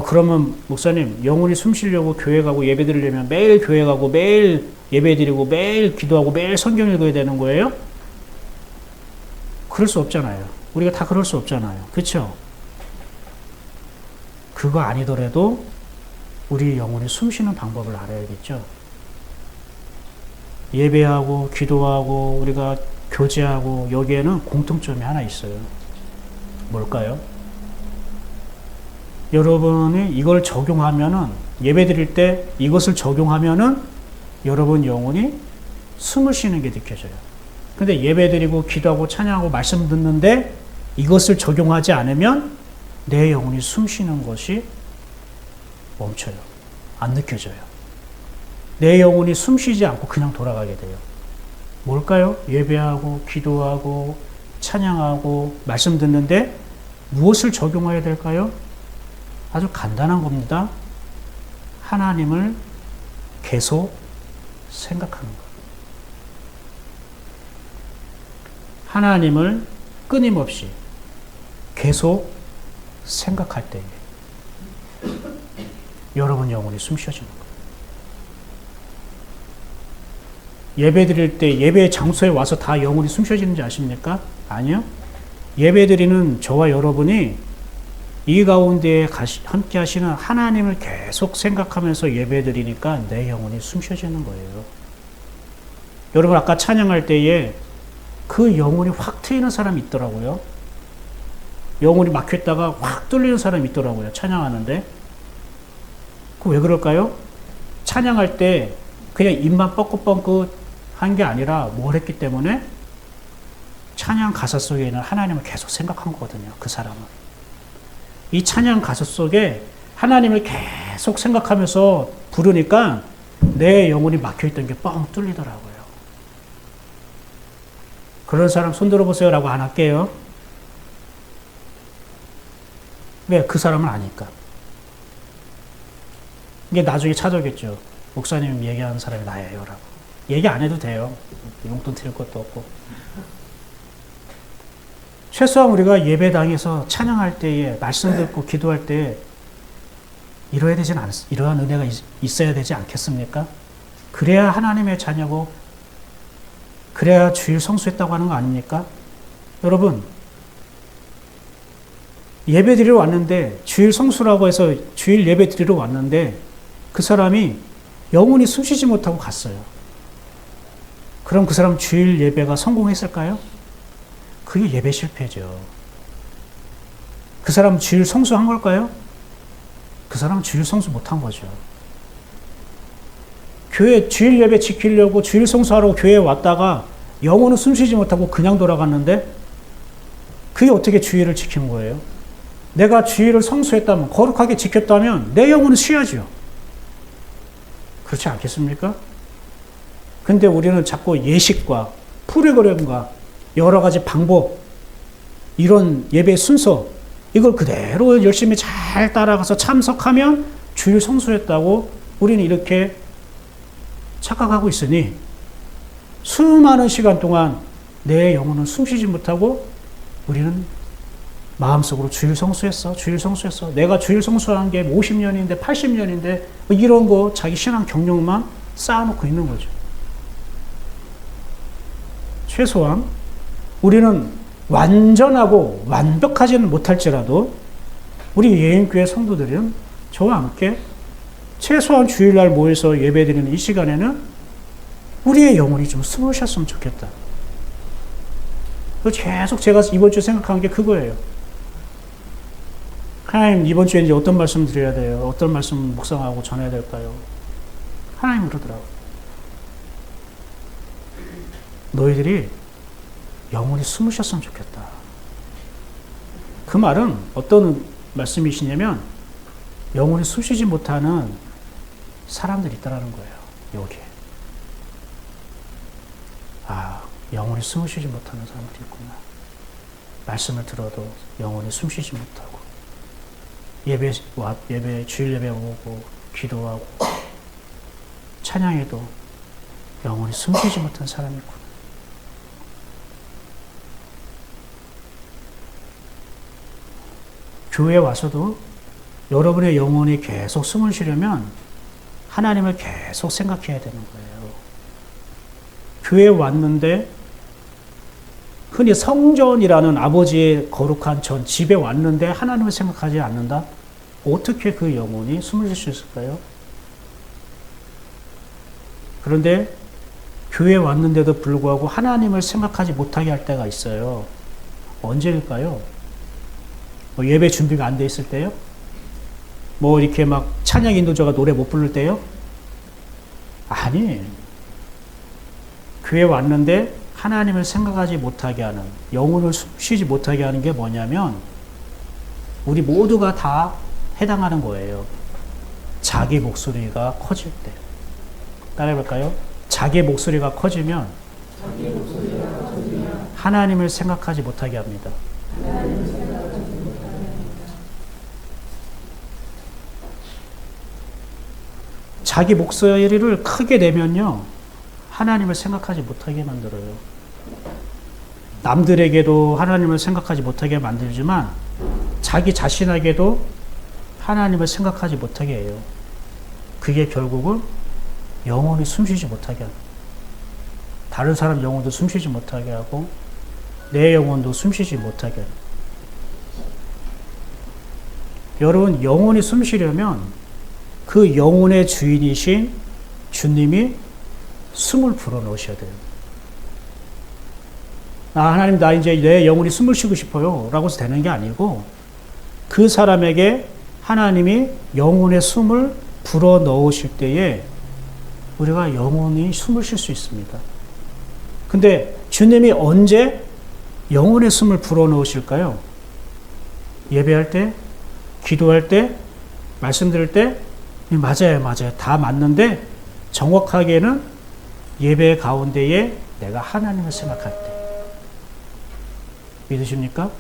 그러면 목사님, 영원히 숨 쉬려고 교회 가고 예배 드리려면 매일 교회 가고 매일 예배 드리고 매일 기도하고 매일 성경 읽어야 되는 거예요? 그럴 수 없잖아요. 우리가 다 그럴 수 없잖아요. 그렇죠? 그거 아니더라도 우리 영혼이 숨 쉬는 방법을 알아야겠죠. 예배하고 기도하고 우리가 교제하고 여기에는 공통점이 하나 있어요. 뭘까요? 여러분이 이걸 적용하면은, 예배 드릴 때 이것을 적용하면은 여러분 영혼이 숨을 쉬는 게 느껴져요. 근데 예배 드리고 기도하고 찬양하고 말씀 듣는데 이것을 적용하지 않으면 내 영혼이 숨 쉬는 것이 멈춰요. 안 느껴져요. 내 영혼이 숨 쉬지 않고 그냥 돌아가게 돼요. 뭘까요? 예배하고 기도하고 찬양하고 말씀 듣는데 무엇을 적용해야 될까요? 아주 간단한 겁니다. 하나님을 계속 생각하는 것. 하나님을 끊임없이 계속 생각할 때에 여러분 영혼이 숨 쉬어지는 거예요. 예배 드릴 때 예배 장소에 와서 다 영혼이 숨 쉬어지는지 아십니까? 아니요. 예배 드리는 저와 여러분이 이 가운데 함께 하시는 하나님을 계속 생각하면서 예배 드리니까 내 영혼이 숨 쉬어지는 거예요. 여러분 아까 찬양할 때에 그 영혼이 확 트이는 사람이 있더라고요. 영혼이 막혔다가 확 뚫리는 사람이 있더라고요. 찬양하는데. 그 왜 그럴까요? 찬양할 때 그냥 입만 뻐긋뻐긋 한 게 아니라 뭘 했기 때문에 찬양 가사 속에 있는 하나님을 계속 생각한 거거든요. 그 사람은. 이 찬양 가사 속에 하나님을 계속 생각하면서 부르니까 내 영혼이 막혀있던 게 뻥 뚫리더라고요. 그런 사람 손 들어보세요 라고 안 할게요. 왜? 그 사람은 아니까. 이게 나중에 찾아오겠죠. 목사님 얘기하는 사람이 나예요 라고. 얘기 안 해도 돼요. 용돈 드릴 것도 없고. 최소한 우리가 예배당에서 찬양할 때에 말씀 듣고 기도할 때 이러한 은혜가 있어야 되지 않겠습니까? 그래야 하나님의 자녀고 그래야 주일 성수했다고 하는 거 아닙니까? 여러분 예배 드리러 왔는데 주일 성수라고 해서 주일 예배 드리러 왔는데 그 사람이 영혼이 숨쉬지 못하고 갔어요. 그럼 그 사람 주일 예배가 성공했을까요? 그게 예배 실패죠. 그 사람 주일 성수한 걸까요? 그 사람은 주일 성수 못한 거죠. 교회 주일 예배 지키려고 주일 성수하러 교회에 왔다가 영혼은 숨쉬지 못하고 그냥 돌아갔는데 그게 어떻게 주일을 지킨 거예요? 내가 주일을 성수했다면, 거룩하게 지켰다면 내 영혼은 쉬어야죠. 그렇지 않겠습니까? 근데 우리는 자꾸 예식과 프로그램과 여러 가지 방법, 이런 예배 순서, 이걸 그대로 열심히 잘 따라가서 참석하면 주일 성수했다고 우리는 이렇게 착각하고 있으니 수많은 시간 동안 내 영혼은 숨쉬지 못하고 우리는 마음속으로 주일 성수했어. 주일 성수했어. 내가 주일 성수한 게 50년인데 80년인데 이런 거 자기 신앙 경력만 쌓아놓고 있는 거죠. 최소한 우리는 완전하고 완벽하지는 못할지라도 우리 예인교회 성도들은 저와 함께 최소한 주일날 모여서 예배드리는 이 시간에는 우리의 영혼이 좀 숨을 쉬었으면 좋겠다. 계속 제가 이번 주에 생각한 게 그거예요. 하나님, 이번 주에 이제 어떤 말씀 드려야 돼요? 어떤 말씀 묵상하고 전해야 될까요? 하나님 그러더라고요. 너희들이 영혼이 숨을 쉬었으면 좋겠다. 그 말은 어떤 말씀이시냐면 영혼이 숨쉬지 못하는 사람들이 있다라는 거예요. 여기에. 영혼이 숨을 쉬지 못하는 사람들이 있구나. 말씀을 들어도 영혼이 숨쉬지 못하고 주일 예배 오고 기도하고 찬양해도 영혼이 숨쉬지 못한 사람이 있구나. 교회에 와서도 여러분의 영혼이 계속 숨을 쉬려면 하나님을 계속 생각해야 되는 거예요. 교회에 왔는데 흔히 성전이라는 아버지의 거룩한 전 집에 왔는데 하나님을 생각하지 않는다? 어떻게 그 영혼이 숨을 쉴 수 있을까요? 그런데 교회에 왔는데도 불구하고 하나님을 생각하지 못하게 할 때가 있어요. 언제일까요? 뭐 예배 준비가 안 돼 있을 때요? 뭐 이렇게 막 찬양 인도자가 노래 못 부를 때요? 아니, 교회에 왔는데 하나님을 생각하지 못하게 하는, 영혼을 쉬지 못하게 하는 게 뭐냐면 우리 모두가 다 해당하는 거예요. 자기 목소리가 커질 때. 따라해볼까요? 자기 목소리가 커지면 하나님을 생각하지 못하게 합니다. 자기 목소리를 크게 내면요, 하나님을 생각하지 못하게 만들어요. 남들에게도 하나님을 생각하지 못하게 만들지만 자기 자신에게도 하나님을 생각하지 못하게 해요. 그게 결국은 영혼이 숨쉬지 못하게 합니다. 다른 사람 영혼도 숨쉬지 못하게 하고 내 영혼도 숨쉬지 못하게 합니다. 여러분, 영혼이 숨쉬려면 그 영혼의 주인이신 주님이 숨을 불어넣으셔야 돼요. 하나님, 나 이제 내 영혼이 숨을 쉬고 싶어요 라고 해서 되는 게 아니고 그 사람에게 하나님이 영혼의 숨을 불어넣으실 때에 우리가 영혼이 숨을 쉴 수 있습니다. 근데 주님이 언제 영혼의 숨을 불어넣으실까요? 예배할 때? 기도할 때? 말씀 들을 때? 맞아요. 다 맞는데 정확하게는 예배 가운데에 내가 하나님을 생각할 때. 믿으십니까?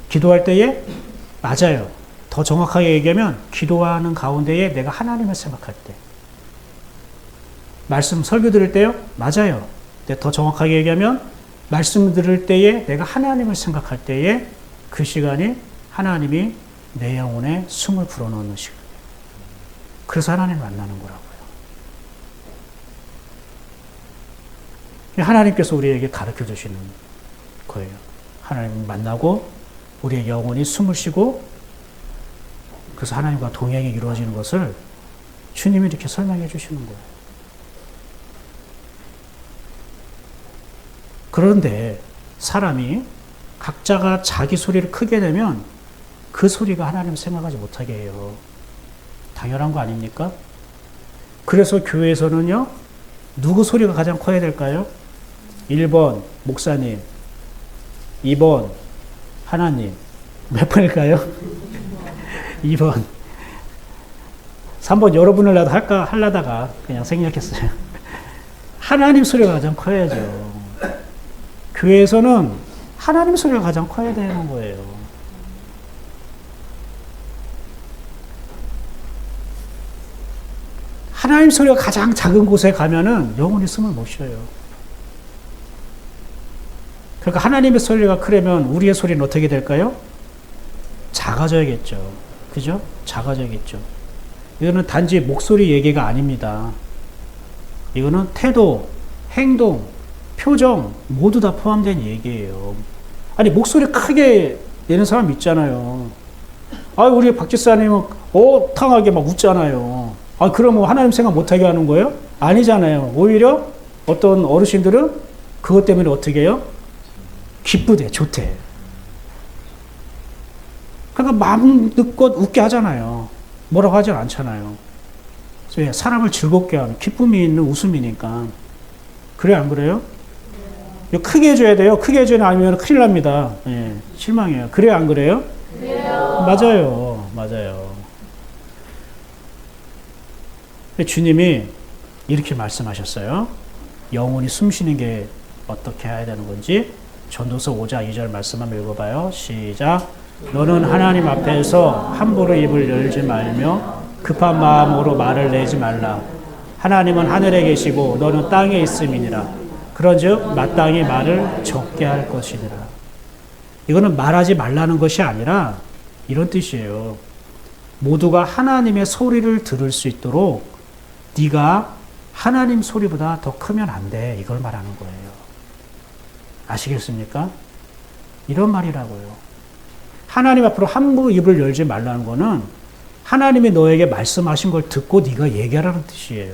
기도할 때에? 맞아요. 더 정확하게 얘기하면 기도하는 가운데에 내가 하나님을 생각할 때. 말씀 설교 들을 때요? 맞아요. 근데 더 정확하게 얘기하면 말씀 들을 때에 내가 하나님을 생각할 때에 그 시간이 하나님이 내 영혼에 숨을 불어넣는 시간. 그래서 하나님을 만나는 거라고요. 하나님께서 우리에게 가르쳐 주시는 거예요. 하나님을 만나고 우리의 영혼이 숨을 쉬고 그래서 하나님과 동행이 이루어지는 것을 주님이 이렇게 설명해 주시는 거예요. 그런데 사람이 각자가 자기 소리를 크게 내면 그 소리가 하나님 생각하지 못하게 해요. 당연한 거 아닙니까? 그래서 교회에서는요, 누구 소리가 가장 커야 될까요? 1번 목사님, 2번 하나님. 몇 번일까요? 2번. 3번 여러분을 나도 하려다가 그냥 생략했어요. 하나님 소리가 가장 커야죠. 교회에서는 하나님 소리가 가장 커야 되는 거예요. 하나님 소리가 가장 작은 곳에 가면은 영혼이 숨을 못 쉬어요. 그러니까 하나님의 소리가 크려면 우리의 소리는 어떻게 될까요? 작아져야겠죠. 그죠? 작아져야겠죠. 이거는 단지 목소리 얘기가 아닙니다. 이거는 태도, 행동, 표정 모두 다 포함된 얘기예요. 아니, 목소리 크게 내는 사람 있잖아요. 우리 박 집사님은 어탕하게 막 웃잖아요. 그럼 하나님 생각 못하게 하는 거예요? 아니잖아요. 오히려 어떤 어르신들은 그것 때문에 어떻게 해요? 기쁘대, 좋대. 그러니까 마음껏 웃게 하잖아요. 뭐라고 하진 않잖아요. 왜? 사람을 즐겁게 하는, 기쁨이 있는 웃음이니까. 그래, 안 그래요? 크게 해줘야 돼요. 크게 해줘야 아니면 큰일 납니다. 예, 실망해요. 그래, 안 그래요? 그래요. 맞아요. 주님이 이렇게 말씀하셨어요. 영혼이 숨쉬는 게 어떻게 해야 되는 건지 전도서 5장 2절 말씀 한번 읽어봐요. 시작. 너는 하나님 앞에서 함부로 입을 열지 말며 급한 마음으로 말을 내지 말라. 하나님은 하늘에 계시고 너는 땅에 있음이니라. 그런즉 마땅히 말을 적게 할 것이니라. 이거는 말하지 말라는 것이 아니라 이런 뜻이에요. 모두가 하나님의 소리를 들을 수 있도록 네가 하나님 소리보다 더 크면 안 돼. 이걸 말하는 거예요. 아시겠습니까? 이런 말이라고요. 하나님 앞으로 함부로 입을 열지 말라는 거는 하나님이 너에게 말씀하신 걸 듣고 네가 얘기하라는 뜻이에요.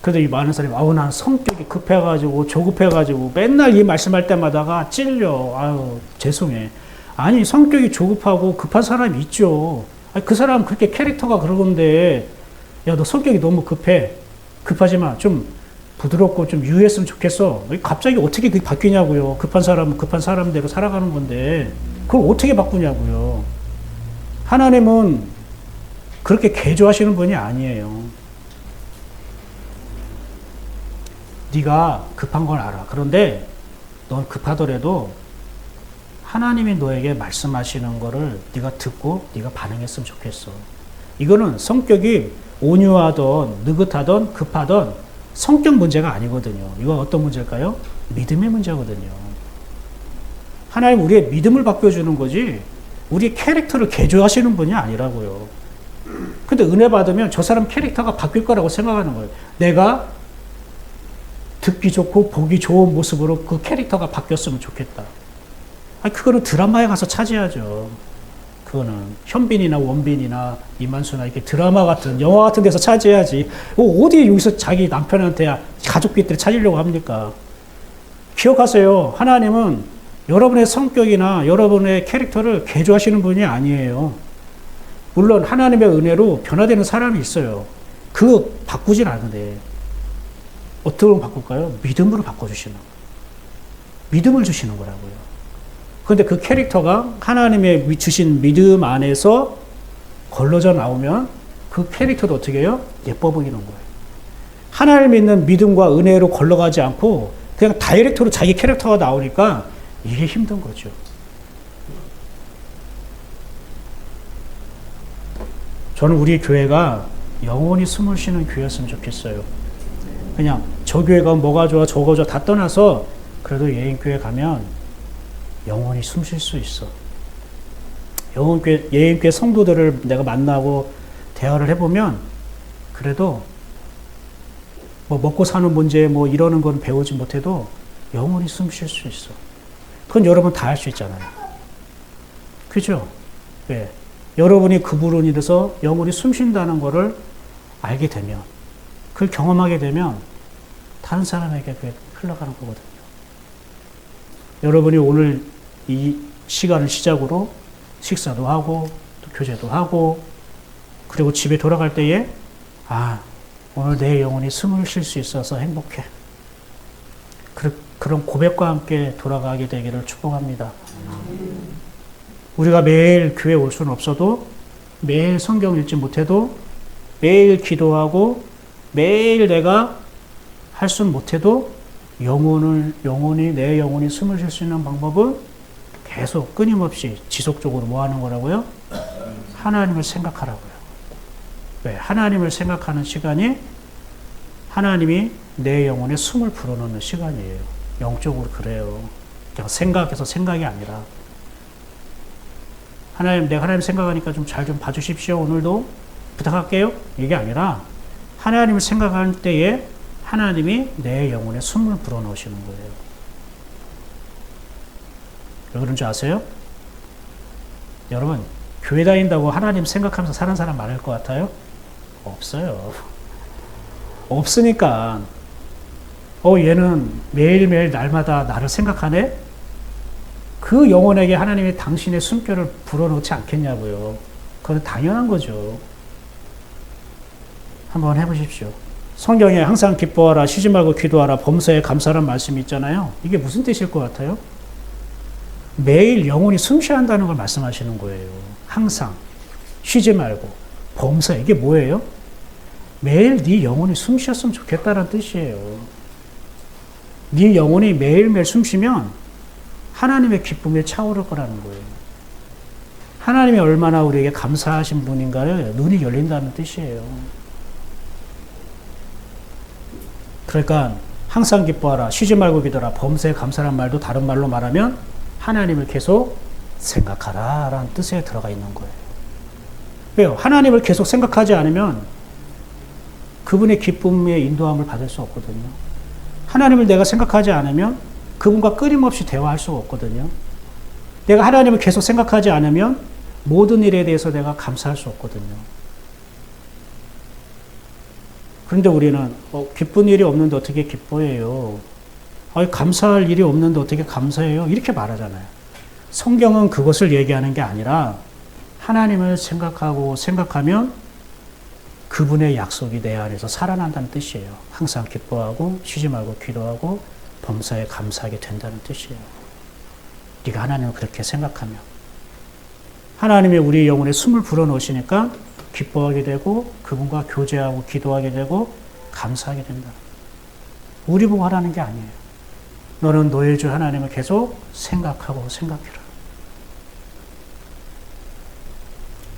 그래도 이 많은 사람이 난 성격이 급해가지고 조급해가지고 맨날 이 말씀할 때마다가 찔려. 죄송해. 아니 성격이 조급하고 급한 사람이 있죠. 그 사람은 그렇게 캐릭터가 그러는데 야, 너 성격이 너무 급해. 급하지 마. 좀 부드럽고 좀 유했으면 좋겠어. 갑자기 어떻게 그게 바뀌냐고요. 급한 사람은 급한 사람대로 살아가는 건데 그걸 어떻게 바꾸냐고요. 하나님은 그렇게 개조하시는 분이 아니에요. 네가 급한 걸 알아. 그런데 넌 급하더라도 하나님이 너에게 말씀하시는 거를 네가 듣고 네가 반응했으면 좋겠어. 이거는 성격이 온유하던 느긋하던 급하던 성격 문제가 아니거든요. 이건 어떤 문제일까요? 믿음의 문제거든요. 하나님 우리의 믿음을 바꿔주는 거지 우리의 캐릭터를 개조하시는 분이 아니라고요. 근데 은혜 받으면 저 사람 캐릭터가 바뀔 거라고 생각하는 거예요. 내가 듣기 좋고 보기 좋은 모습으로 그 캐릭터가 바뀌었으면 좋겠다. 그거는 드라마에 가서 찾아야죠. 그거는 현빈이나 원빈이나 이만수나 이렇게 드라마 같은 영화 같은 데서 찾아야지. 어디 여기서 자기 남편한테 가족끼리 찾으려고 합니까? 기억하세요. 하나님은 여러분의 성격이나 여러분의 캐릭터를 개조하시는 분이 아니에요. 물론 하나님의 은혜로 변화되는 사람이 있어요. 그거 바꾸진 않은데 어떻게 바꿀까요? 믿음으로 바꿔주시는 거예요. 믿음을 주시는 거라고요. 그런데 그 캐릭터가 하나님의 주신 믿음 안에서 걸러져 나오면 그 캐릭터도 어떻게 해요? 예뻐 보이는 거예요. 하나님을 믿는 믿음과 은혜로 걸러가지 않고 그냥 다이렉트로 자기 캐릭터가 나오니까 이게 힘든 거죠. 저는 우리 교회가 영원히 숨을 쉬는 교회였으면 좋겠어요. 그냥 저 교회가 뭐가 좋아 저거 좋아 다 떠나서 그래도 예인교회 가면 영원히 숨 쉴 수 있어. 예인교회 성도들을 내가 만나고 대화를 해보면 그래도 뭐 먹고 사는 문제 뭐 이러는 건 배우지 못해도 영원히 숨 쉴 수 있어. 그건 여러분 다 할 수 있잖아요. 그죠? 네. 여러분이 그분으로 인해서 영원히 숨 쉰다는 거를 알게 되면 그걸 경험하게 되면 다른 사람에게 그게 흘러가는 거거든요. 여러분이 오늘 이 시간을 시작으로 식사도 하고 또 교제도 하고 그리고 집에 돌아갈 때에 오늘 내 영혼이 숨을 쉴 수 있어서 행복해. 그런 고백과 함께 돌아가게 되기를 축복합니다. 우리가 매일 교회 올 수는 없어도 매일 성경 읽지 못해도 매일 기도하고 매일 내가 할 수는 못해도 영혼이 내 영혼이 숨을 쉴 수 있는 방법은 계속 끊임없이 지속적으로 뭐 하는 거라고요? 하나님을 생각하라고요. 왜? 하나님을 생각하는 시간이 하나님이 내 영혼에 숨을 불어넣는 시간이에요. 영적으로 그래요. 그냥 생각해서 생각이 아니라 내가 하나님 생각하니까 좀 잘 좀 봐주십시오. 오늘도 부탁할게요. 이게 아니라 하나님을 생각할 때에 하나님이 내 영혼에 숨을 불어넣으시는 거예요. 왜 그런 줄 아세요? 여러분, 교회 다닌다고 하나님 생각하면서 사는 사람 많을 것 같아요? 없어요. 없으니까 얘는 매일매일 날마다 나를 생각하네? 그 영혼에게 하나님이 당신의 숨결을 불어넣지 않겠냐고요. 그건 당연한 거죠. 한번 해보십시오. 성경에 항상 기뻐하라, 쉬지 말고 기도하라, 범사에 감사란 말씀이 있잖아요. 이게 무슨 뜻일 것 같아요? 매일 영혼이 숨쉬어야 한다는 걸 말씀하시는 거예요. 항상 쉬지 말고 범사 이게 뭐예요? 매일 네 영혼이 숨쉬었으면 좋겠다는 뜻이에요. 네 영혼이 매일매일 숨쉬면 하나님의 기쁨에 차오를 거라는 거예요. 하나님이 얼마나 우리에게 감사하신 분인가를 눈이 열린다는 뜻이에요. 그러니까 항상 기뻐하라, 쉬지 말고 기도하라, 범사에 감사란 말도 다른 말로 말하면 하나님을 계속 생각하라 라는 뜻에 들어가 있는 거예요. 왜요? 하나님을 계속 생각하지 않으면 그분의 기쁨의 인도함을 받을 수 없거든요. 하나님을 내가 생각하지 않으면 그분과 끊임없이 대화할 수가 없거든요. 내가 하나님을 계속 생각하지 않으면 모든 일에 대해서 내가 감사할 수 없거든요. 그런데 우리는 기쁜 일이 없는데 어떻게 기뻐해요? 감사할 일이 없는데 어떻게 감사해요? 이렇게 말하잖아요. 성경은 그것을 얘기하는 게 아니라 하나님을 생각하면 그분의 약속이 내 안에서 살아난다는 뜻이에요. 항상 기뻐하고 쉬지 말고 기도하고 범사에 감사하게 된다는 뜻이에요. 네가 하나님을 그렇게 생각하면 하나님이 우리 영혼에 숨을 불어넣으시니까 기뻐하게 되고 그분과 교제하고 기도하게 되고 감사하게 된다. 우리 보고 하라는 게 아니에요. 너는 너의 주 하나님을 계속 생각하고 생각해라.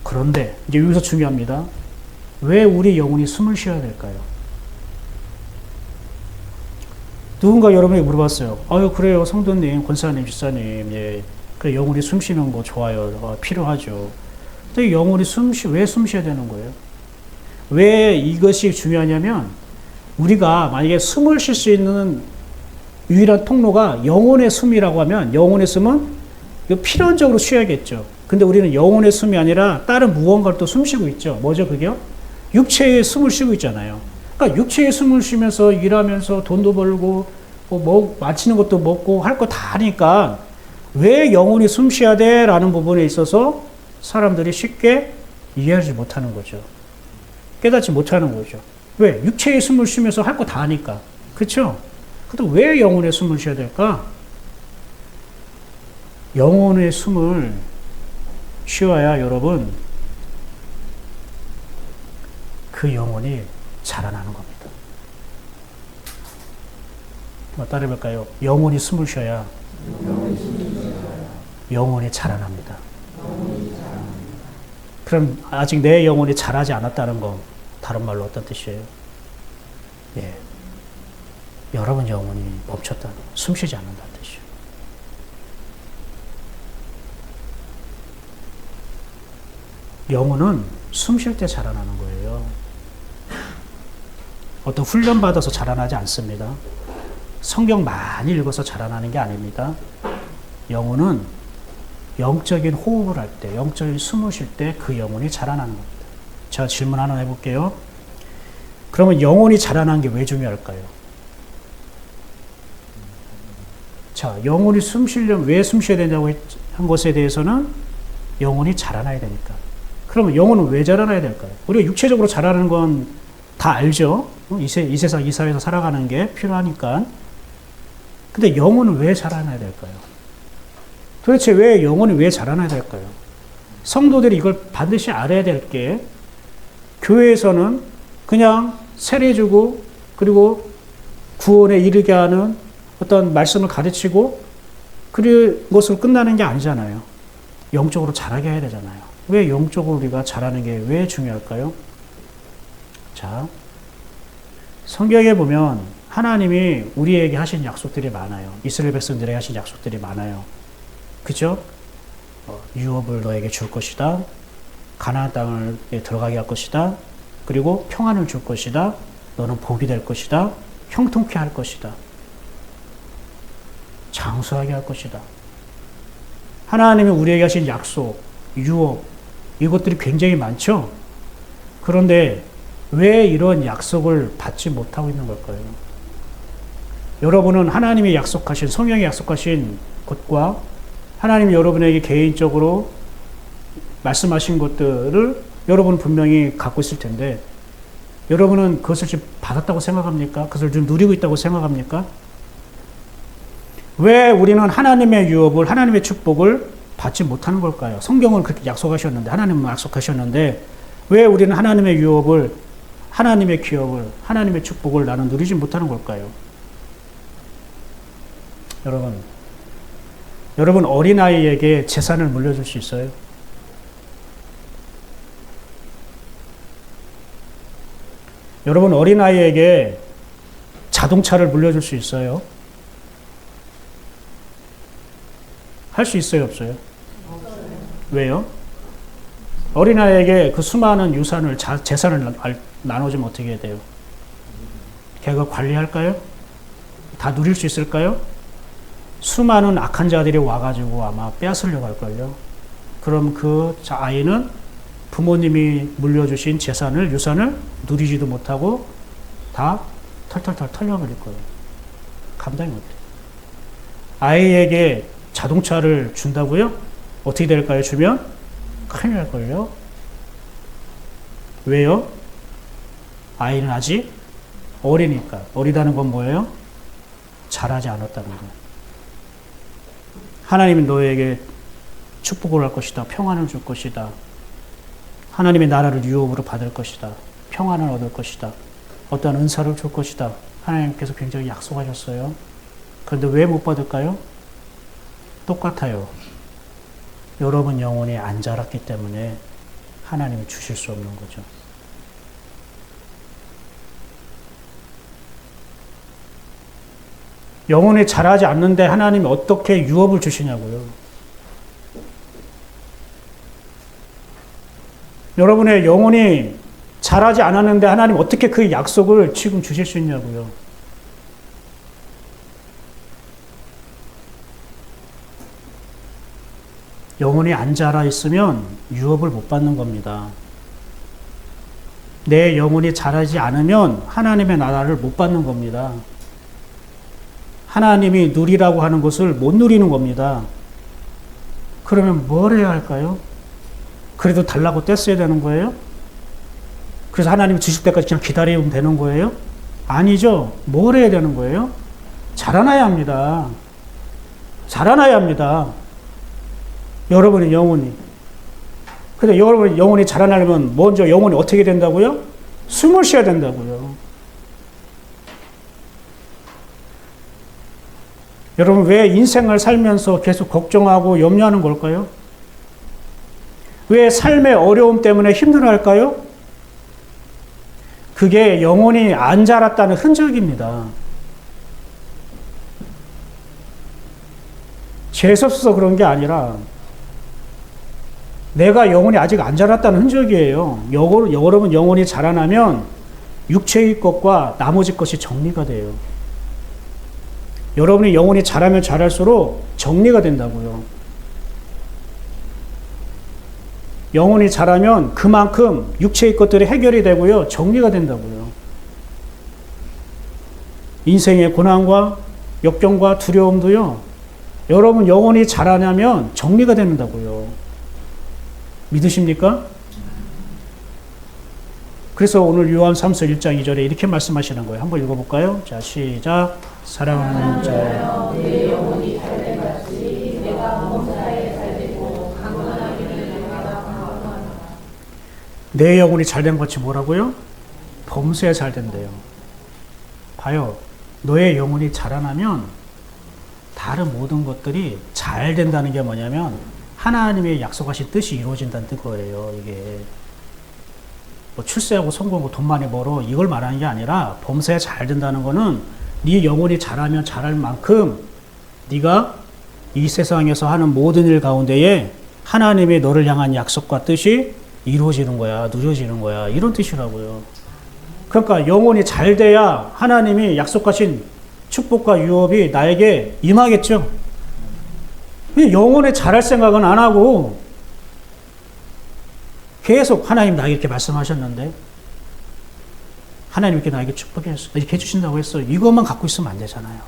그런데 이제 여기서 중요합니다. 왜 우리 영혼이 숨을 쉬어야 될까요? 누군가 여러분에게 물어봤어요. 그래요, 성도님, 권사님, 집사님, 예, 그래 영혼이 숨 쉬는 거 좋아요, 필요하죠. 근데 영혼이 왜 숨 쉬어야 되는 거예요? 왜 이것이 중요하냐면 우리가 만약에 숨을 쉴 수 있는 유일한 통로가 영혼의 숨이라고 하면 영혼의 숨은 필연적으로 쉬어야겠죠. 근데 우리는 영혼의 숨이 아니라 다른 무언가를 또 숨 쉬고 있죠. 뭐죠, 그게요? 육체의 숨을 쉬고 있잖아요. 그러니까 육체의 숨을 쉬면서 일하면서 돈도 벌고 마치는 것도 먹고 할 거 다 하니까 왜 영혼이 숨 쉬어야 돼? 라는 부분에 있어서 사람들이 쉽게 이해하지 못하는 거죠. 깨닫지 못하는 거죠. 왜? 육체의 숨을 쉬면서 할 거 다 하니까. 그렇죠? 근데 왜 영혼의 숨을 쉬어야 될까? 영혼의 숨을 쉬어야 여러분 그 영혼이 자라나는 겁니다. 따라해볼까요? 영혼이 숨을 쉬어야 영혼이 자라납니다. 그럼 아직 내 영혼이 자라지 않았다는 거 다른 말로 어떤 뜻이에요? 예, 여러분 영혼이 멈췄다, 숨쉬지 않는다는 뜻이에요. 영혼은 숨 쉴 때 자라나는 거예요. 어떤 훈련 받아서 자라나지 않습니다. 성경 많이 읽어서 자라나는 게 아닙니다. 영혼은 영적인 호흡을 할 때, 영적인 숨을 쉴 때 그 영혼이 자라나는 겁니다. 제가 질문 하나 해볼게요. 그러면 영혼이 자라나는 게 왜 중요할까요? 자, 영혼이 숨 쉬려면 왜 숨 쉬어야 되냐고 한 것에 대해서는 영혼이 자라나야 되니까. 그러면 영혼은 왜 자라나야 될까요? 우리가 육체적으로 자라는 건 다 알죠? 이 세상, 이 사회에서 살아가는 게 필요하니까. 근데 영혼은 왜 자라나야 될까요? 도대체 영혼이 왜 자라나야 될까요? 성도들이 이걸 반드시 알아야 될 게, 교회에서는 그냥 세례주고, 그리고 구원에 이르게 하는 어떤 말씀을 가르치고, 그것으로 끝나는 게 아니잖아요. 영적으로 자라게 해야 되잖아요. 왜 영적으로 우리가 자라는 게 왜 중요할까요? 자, 성경에 보면 하나님이 우리에게 하신 약속들이 많아요. 이스라엘 백성들에게 하신 약속들이 많아요. 그죠? 유업을 너에게 줄 것이다. 가나안 땅에 들어가게 할 것이다. 그리고 평안을 줄 것이다. 너는 복이 될 것이다. 형통케 할 것이다. 장수하게 할 것이다. 하나님이 우리에게 하신 약속, 유업, 이것들이 굉장히 많죠? 그런데 왜 이런 약속을 받지 못하고 있는 걸까요? 여러분은 하나님이 약속하신, 성경이 약속하신 것과 하나님이 여러분에게 개인적으로 말씀하신 것들을 여러분은 분명히 갖고 있을 텐데, 여러분은 그것을 지금 받았다고 생각합니까? 그것을 좀 누리고 있다고 생각합니까? 왜 우리는 하나님의 유업을, 하나님의 축복을 받지 못하는 걸까요? 성경은 그렇게 약속하셨는데, 하나님은 약속하셨는데, 왜 우리는 하나님의 유업을, 하나님의 기업을, 하나님의 축복을 나는 누리지 못하는 걸까요? 여러분 어린아이에게 재산을 물려줄 수 있어요? 여러분 어린아이에게 자동차를 물려줄 수 있어요? 할 수 있어요, 없어요? 왜요? 어린아이에게 그 수많은 유산을, 재산을 나눠주면 어떻게 해야 돼요? 걔가 관리할까요? 다 누릴 수 있을까요? 수많은 악한 자들이 와가지고 아마 빼앗으려고 할걸요. 그럼 그 아이는 부모님이 물려주신 재산을, 유산을 누리지도 못하고 다 털털털 털려버릴 거예요. 감당이 못해요. 아이에게 자동차를 준다고요? 어떻게 될까요? 주면? 큰일 날걸요. 왜요? 아이는 아직 어리니까. 어리다는 건 뭐예요? 자라지 않았다는 거예요. 하나님이 너에게 축복을 할 것이다. 평안을 줄 것이다. 하나님의 나라를 유업으로 받을 것이다. 평안을 얻을 것이다. 어떠한 은사를 줄 것이다. 하나님께서 굉장히 약속하셨어요. 그런데 왜 못 받을까요? 똑같아요. 여러분 영혼이 안 자랐기 때문에 하나님이 주실 수 없는 거죠. 영혼이 자라지 않는데 하나님이 어떻게 유업을 주시냐고요. 여러분의 영혼이 자라지 않았는데 하나님 어떻게 그 약속을 지금 주실 수 있냐고요. 영혼이 안 자라 있으면 유업을 못 받는 겁니다. 내 영혼이 자라지 않으면 하나님의 나라를 못 받는 겁니다. 하나님이 누리라고 하는 것을 못 누리는 겁니다. 그러면 뭘 해야 할까요? 그래도 달라고 뗐어야 되는 거예요? 그래서 하나님 주실 때까지 그냥 기다리면 되는 거예요? 아니죠. 뭘 해야 되는 거예요? 자라나야 합니다. 자라나야 합니다. 여러분의 영혼이. 근데 여러분의 영혼이 자라나려면 먼저 영혼이 어떻게 된다고요? 숨을 쉬어야 된다고요. 여러분 왜 인생을 살면서 계속 걱정하고 염려하는 걸까요? 왜 삶의 어려움 때문에 힘들어할까요? 그게 영혼이 안 자랐다는 흔적입니다. 재수없어서 그런 게 아니라 내가 영혼이 아직 안 자랐다는 흔적이에요. 여러분 영혼이 자라나면 육체의 것과 나머지 것이 정리가 돼요. 여러분이 영혼이 자라면 자랄수록 정리가 된다고요. 영혼이 자라면 그만큼 육체의 것들이 해결이 되고요. 정리가 된다고요. 인생의 고난과 역경과 두려움도요. 여러분 영혼이 자라냐면 정리가 된다고요. 믿으십니까? 그래서 오늘 요한 3서 1장 2절에 이렇게 말씀하시는 거예요. 한번 읽어볼까요? 자, 시작. 사랑하는 자여, 내 영혼이 잘된 같이 내가 범사에 잘되고 강건하기를 내가 강건하노라. 내 영혼이 잘된 것이 뭐라고요? 범사에 잘된대요. 봐요. 너의 영혼이 자라나면 다른 모든 것들이 잘 된다는 게 뭐냐면 하나님의 약속하신 뜻이 이루어진다는 뜻이에요. 이게 뭐 출세하고 성공하고 돈 많이 벌어 이걸 말하는 게 아니라 범사에 잘 된다는 거는 네 영혼이 자라면 자랄 만큼 네가 이 세상에서 하는 모든 일 가운데에 하나님의 너를 향한 약속과 뜻이 이루어지는 거야, 누려지는 거야, 이런 뜻이라고요. 그러니까 영혼이 잘 돼야 하나님이 약속하신 축복과 유업이 나에게 임하겠죠. 영혼에 잘할 생각은 안 하고 계속 하나님 나에게 이렇게 말씀하셨는데 하나님 이렇게 나에게 축복했어, 이렇게 해주신다고 했어. 이것만 갖고 있으면 안 되잖아요.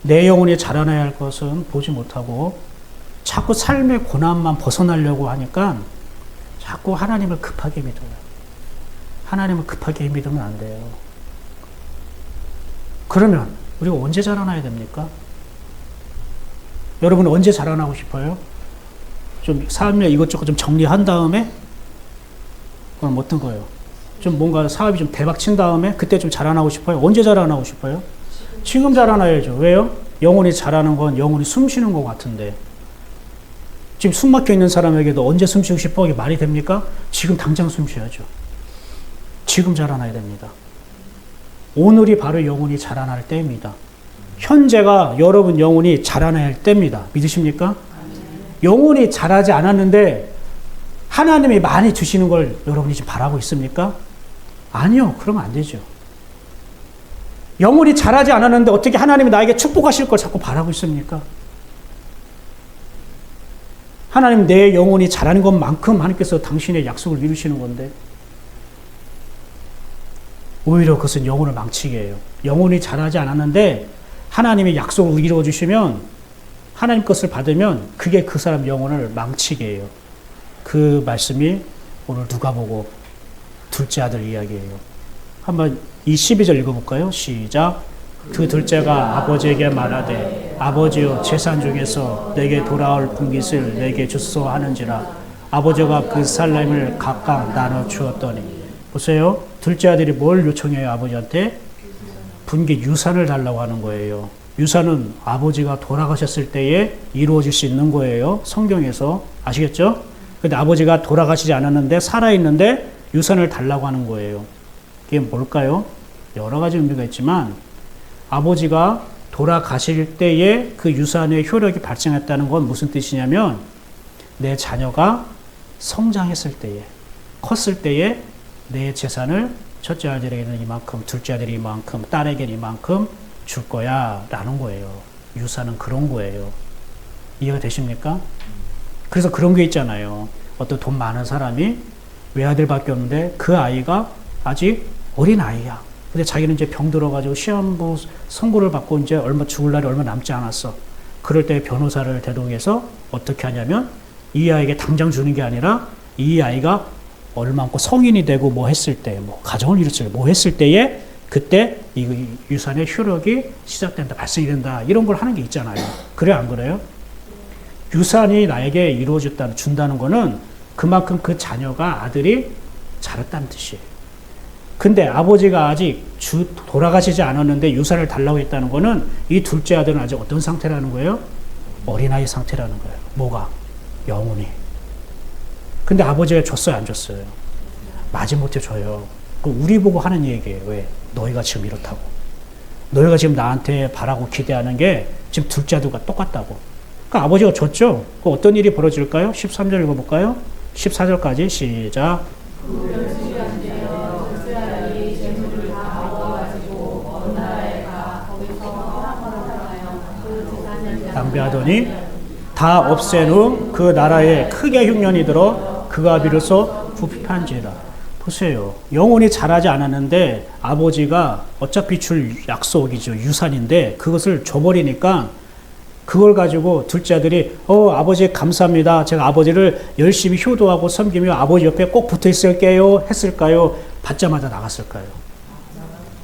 내 영혼이 자라나야 할 것은 보지 못하고 자꾸 삶의 고난만 벗어나려고 하니까 자꾸 하나님을 급하게 믿어요. 하나님을 급하게 믿으면 안 돼요. 그러면 우리가 언제 자라나야 됩니까? 여러분 언제 자라나고 싶어요? 좀 삶에 이것저것 좀 정리한 다음에 그럼 어떤 거예요? 좀 뭔가 사업이 좀 대박 친 다음에 그때 좀 자라나고 싶어요? 언제 자라나고 싶어요? 지금 자라나야죠. 왜요? 영혼이 자라는 건 영혼이 숨 쉬는 것 같은데 지금 숨 막혀 있는 사람에게도 언제 숨 쉬고 싶어? 이게 말이 됩니까? 지금 당장 숨 쉬어야죠. 지금 자라나야 됩니다. 오늘이 바로 영혼이 자라날 때입니다. 현재가 여러분 영혼이 자라날 때입니다. 믿으십니까? 영혼이 자라지 않았는데 하나님이 많이 주시는 걸 여러분이 지금 바라고 있습니까? 아니요. 그러면 안 되죠. 영혼이 자라지 않았는데 어떻게 하나님이 나에게 축복하실 걸 자꾸 바라고 있습니까? 하나님 내 영혼이 자라는 것만큼 하나님께서 당신의 약속을 이루시는 건데 오히려 그것은 영혼을 망치게 해요. 영혼이 자라지 않았는데 하나님의 약속을 이루어주시면 하나님 것을 받으면 그게 그 사람 영혼을 망치게 해요. 그 말씀이 오늘 누가복음 둘째 아들 이야기예요. 한번 이 12절 읽어볼까요? 시작. 그 둘째가 아버지에게 말하되 아버지여 재산 중에서 내게 돌아올 분깃을 내게 주소 하는지라. 아버지가 그 살림을 각각 나눠 주었더니 보세요. 둘째 아들이 뭘 요청해요? 아버지한테 분깃 유산을 달라고 하는 거예요. 유산은 아버지가 돌아가셨을 때에 이루어질 수 있는 거예요. 성경에서 아시겠죠? 근데 아버지가 돌아가시지 않았는데 살아있는데 유산을 달라고 하는 거예요. 이게 뭘까요? 여러 가지 의미가 있지만 아버지가 돌아가실 때에 그 유산의 효력이 발생했다는 건 무슨 뜻이냐면 내 자녀가 성장했을 때에 컸을 때에 내 재산을 첫째 아들에게는 이만큼, 둘째 아들이 이만큼, 딸에게는 이만큼 줄 거야 라는 거예요. 유산은 그런 거예요. 이해가 되십니까? 그래서 그런 게 있잖아요. 어떤 돈 많은 사람이 외아들밖에 없는데 그 아이가 아직 어린 아이야. 근데 자기는 이제 병 들어가지고 시한부 선고를 받고 이제 죽을 날이 얼마 남지 않았어. 그럴 때 변호사를 대동해서 어떻게 하냐면 이 아이에게 당장 주는 게 아니라 이 아이가 얼마만큼 성인이 되고 뭐 했을 때, 뭐 가정을 이뤘을 때, 뭐 했을 때에 그때 이 유산의 효력이 시작된다, 발생이 된다 이런 걸 하는 게 있잖아요. 그래 안 그래요? 유산이 나에게 이루어졌다 준다는 거는 그만큼 그 자녀가 아들이 자랐다는 뜻이에요. 근데 아버지가 아직 돌아가시지 않았는데 유산을 달라고 했다는 거는 이 둘째 아들은 아직 어떤 상태라는 거예요? 어린아이 상태라는 거예요. 뭐가? 영혼이. 근데 아버지가 줬어요, 안 줬어요? 마지못해 줘요. 우리 보고 하는 얘기예요. 왜? 너희가 지금 이렇다고. 너희가 지금 나한테 바라고 기대하는 게 지금 둘째 아들과 똑같다고. 그러니까 아버지가 줬죠? 그 어떤 일이 벌어질까요? 13절 읽어볼까요? 14절까지 시작. 낭비하더니 다 없앤 후 그 나라에 크게 흉년이 들어 그가 비로소 부패한지라. 보세요. 영혼이 자라지 않았는데 아버지가 어차피 줄 약속이죠. 유산인데 그것을 줘버리니까 그걸 가지고 둘째 아들이 아버지 감사합니다. 제가 아버지를 열심히 효도하고 섬기며 아버지 옆에 꼭 붙어 있을게요. 했을까요? 받자마자 나갔을까요?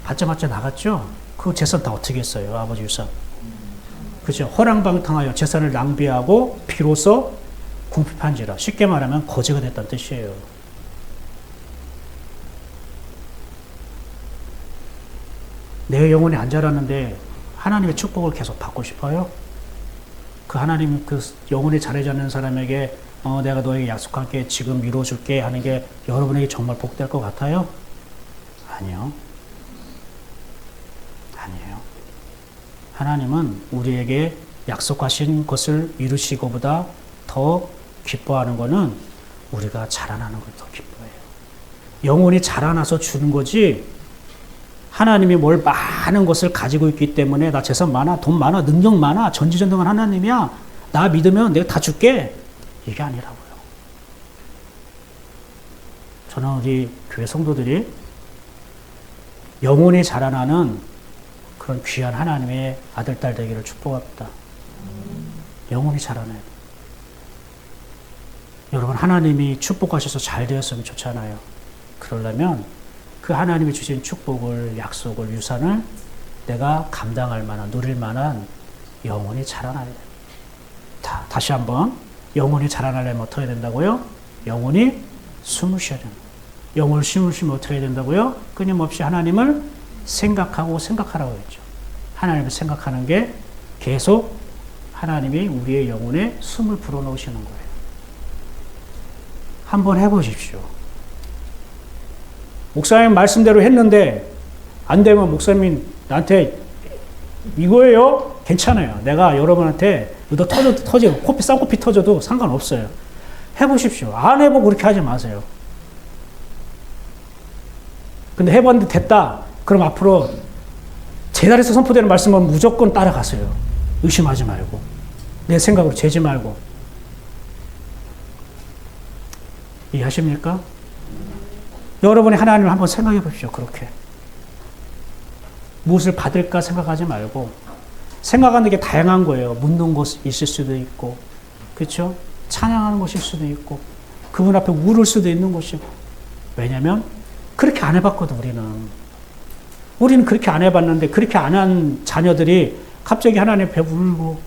받자마자 나갔죠? 그 재산 다 어떻게 했어요? 아버지 유산. 그죠? 허랑방탕하여 재산을 낭비하고 비로소 궁핍한지라. 쉽게 말하면 거지가 됐다는 뜻이에요. 내 영혼이 안 자랐는데 하나님의 축복을 계속 받고 싶어요? 그 하나님 그 영혼이 자라지 않는 사람에게 내가 너에게 약속할게 지금 이루어줄게 하는 게 여러분에게 정말 복될 것 같아요? 아니요. 아니에요. 하나님은 우리에게 약속하신 것을 이루시고보다 더 기뻐하는 것은 우리가 자라나는 걸 더 기뻐해요. 영혼이 자라나서 주는 거지 하나님이 뭘 많은 것을 가지고 있기 때문에 나 재산 많아, 돈 많아, 능력 많아, 전지전능한 하나님이야. 나 믿으면 내가 다 줄게. 이게 아니라고요. 저는 우리 교회 성도들이 영혼이 자라나는 그런 귀한 하나님의 아들, 딸 되기를 축복합니다. 영혼이 자라나야 돼. 여러분 하나님이 축복하셔서 잘 되었으면 좋잖아요. 그러려면 그 하나님이 주신 축복을, 약속을, 유산을 내가 감당할 만한, 누릴 만한 영혼이 자라나야 돼. 다시 한번 영혼이 자라나려면 어떻게 해야 된다고요? 영혼이 숨을 쉬어야 된다. 영혼을 숨을 쉬면 어떻게 해야 된다고요? 끊임없이 하나님을 생각하고 생각하라고 했죠. 하나님을 생각하는 게 계속 하나님이 우리의 영혼에 숨을 불어넣으시는 거예요. 한번 해보십시오. 목사님 말씀대로 했는데 안 되면 목사님 나한테 이거예요? 괜찮아요. 내가 여러분한테 의도 터져도 코피 쌍코피 터져도 상관없어요. 해보십시오. 안 해보고 그렇게 하지 마세요. 근데 해봤는데 됐다. 그럼 앞으로 제 자리에서 선포되는 말씀은 무조건 따라가세요. 의심하지 말고. 내 생각으로 재지 말고. 이해하십니까? 여러분이 하나님을 한번 생각해 보십시오. 그렇게. 무엇을 받을까 생각하지 말고 생각하는 게 다양한 거예요. 묻는 것이 있을 수도 있고 그렇죠? 찬양하는 것일 수도 있고 그분 앞에 울을 수도 있는 것이고 왜냐하면 그렇게 안 해봤거든 우리는 그렇게 안 해봤는데 그렇게 안 한 자녀들이 갑자기 하나님 앞에 울고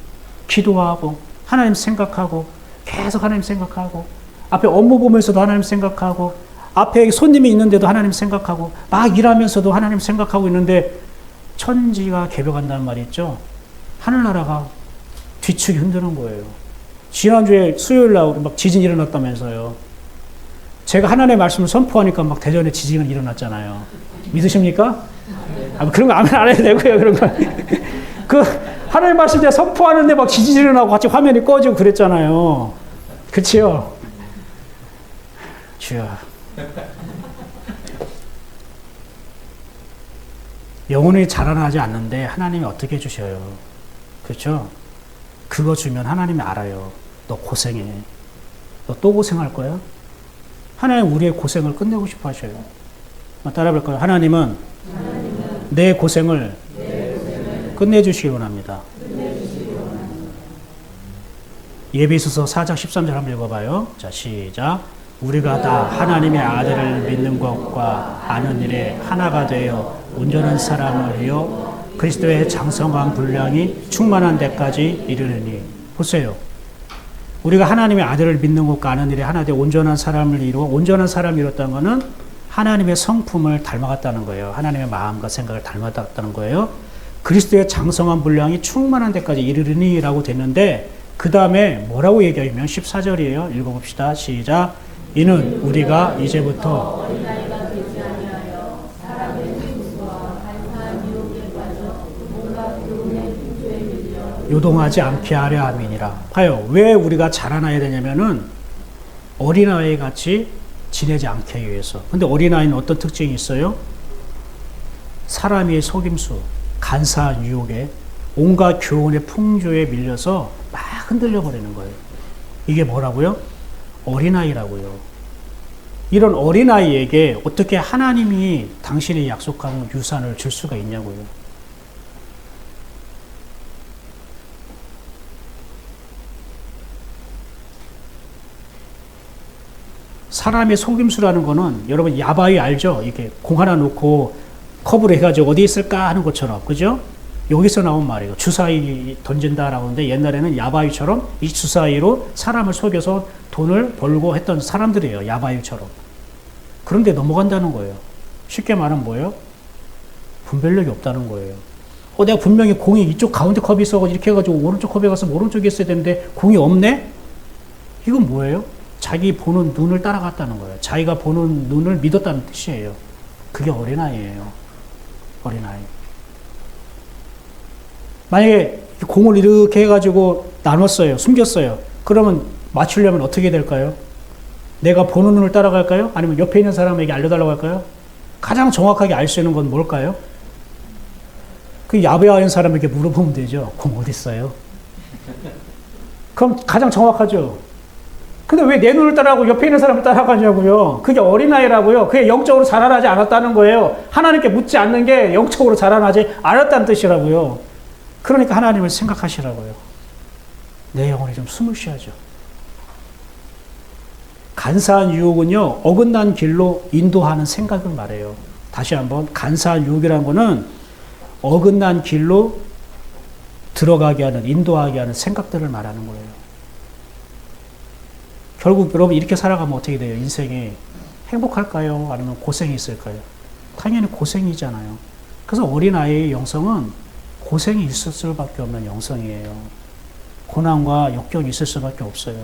기도하고 하나님 생각하고 계속 하나님 생각하고 앞에 업무 보면서도 하나님 생각하고 앞에 손님이 있는데도 하나님 생각하고 막 일하면서도 하나님 생각하고 있는데 천지가 개벽한다는 말이 있죠. 하늘나라가 뒤축이 흔드는 거예요. 지난주에 수요일날 막 지진이 일어났다면서요. 제가 하나님의 말씀을 선포하니까 막 대전에 지진이 일어났잖아요. 믿으십니까? 그런 거 아멘 안 해도 되고요. 그런 거. 그 하나님의 말씀 제가 선포하는데 막 지진이 일어나고 같이 화면이 꺼지고 그랬잖아요. 그치요? 주여. 영혼이 자라나지 않는데 하나님이 어떻게 해주셔요? 그렇죠? 그거 주면 하나님이 알아요. 너 고생해. 너 또 고생할 거야? 하나님 우리의 고생을 끝내고 싶어 하셔요. 따라해볼까요? 하나님은 내 고생을 끝내주시기 원합니다. 예비소서 4장 13절 한번 읽어봐요. 자, 시작. 우리가 다 하나님의 아들을 믿는 것과 아는 일에 하나가 되어 온전한 사람을 이어 그리스도의 장성한 분량이 충만한 데까지 이르느니. 보세요. 우리가 하나님의 아들을 믿는 것과 아는 일에 하나 되어 온전한 사람을 이루어 온전한 사람을 이뤘다는 것은 하나님의 성품을 닮아갔다는 거예요. 하나님의 마음과 생각을 닮아갔다는 거예요. 그리스도의 장성한 분량이 충만한 데까지 이르르니 라고 됐는데 그 다음에 뭐라고 얘기하면 14절이에요. 읽어봅시다. 시작. 이는 우리가 이제부터 요동하지 않게 하려 함이니라. 봐요. 왜 우리가 자라나야 되냐면은 어린아이 같이 지내지 않게 위해서. 근데 어린아이는 어떤 특징이 있어요? 사람의 속임수, 간사한 유혹에 온갖 교훈의 풍조에 밀려서 막 흔들려 버리는 거예요. 이게 뭐라고요? 어린아이라고요. 이런 어린아이에게 어떻게 하나님이 당신이 약속한 유산을 줄 수가 있냐고요. 사람의 속임수라는 거는 여러분 야바이 알죠? 이렇게 공 하나 놓고 컵으로 해가지고 어디 있을까 하는 것처럼, 그죠? 여기서 나온 말이에요. 주사위 던진다라고 하는데 옛날에는 야바이처럼 이 주사위로 사람을 속여서 돈을 벌고 했던 사람들이에요. 야바이처럼. 그런데 넘어간다는 거예요. 쉽게 말하면 뭐예요? 분별력이 없다는 거예요. 내가 분명히 공이 이쪽 가운데 컵이 있어가지고 이렇게 해가지고 오른쪽 컵에 가서 오른쪽에 있어야 되는데 공이 없네? 이건 뭐예요? 자기 보는 눈을 따라갔다는 거예요. 자기가 보는 눈을 믿었다는 뜻이에요. 그게 어린아이예요. 어린아이. 만약에 공을 이렇게 해가지고 나눴어요. 숨겼어요. 그러면 맞추려면 어떻게 될까요? 내가 보는 눈을 따라갈까요? 아니면 옆에 있는 사람에게 알려달라고 할까요? 가장 정확하게 알 수 있는 건 뭘까요? 그 야베하는 사람에게 물어보면 되죠. 공 어디 있어요? 그럼 가장 정확하죠. 근데 왜 내 눈을 따라가고 옆에 있는 사람을 따라가냐고요. 그게 어린아이라고요. 그게 영적으로 자라나지 않았다는 거예요. 하나님께 묻지 않는 게 영적으로 자라나지 않았다는 뜻이라고요. 그러니까 하나님을 생각하시라고요. 내 영혼이 좀 숨을 쉬어야죠. 간사한 유혹은요, 어긋난 길로 인도하는 생각을 말해요. 다시 한번, 간사한 유혹이라는 거는 어긋난 길로 들어가게 하는, 인도하게 하는 생각들을 말하는 거예요. 결국 여러분 이렇게 살아가면 어떻게 돼요? 인생이 행복할까요? 아니면 고생이 있을까요? 당연히 고생이잖아요. 그래서 어린아이의 영성은 고생이 있을 수밖에 없는 영성이에요. 고난과 역경이 있을 수밖에 없어요.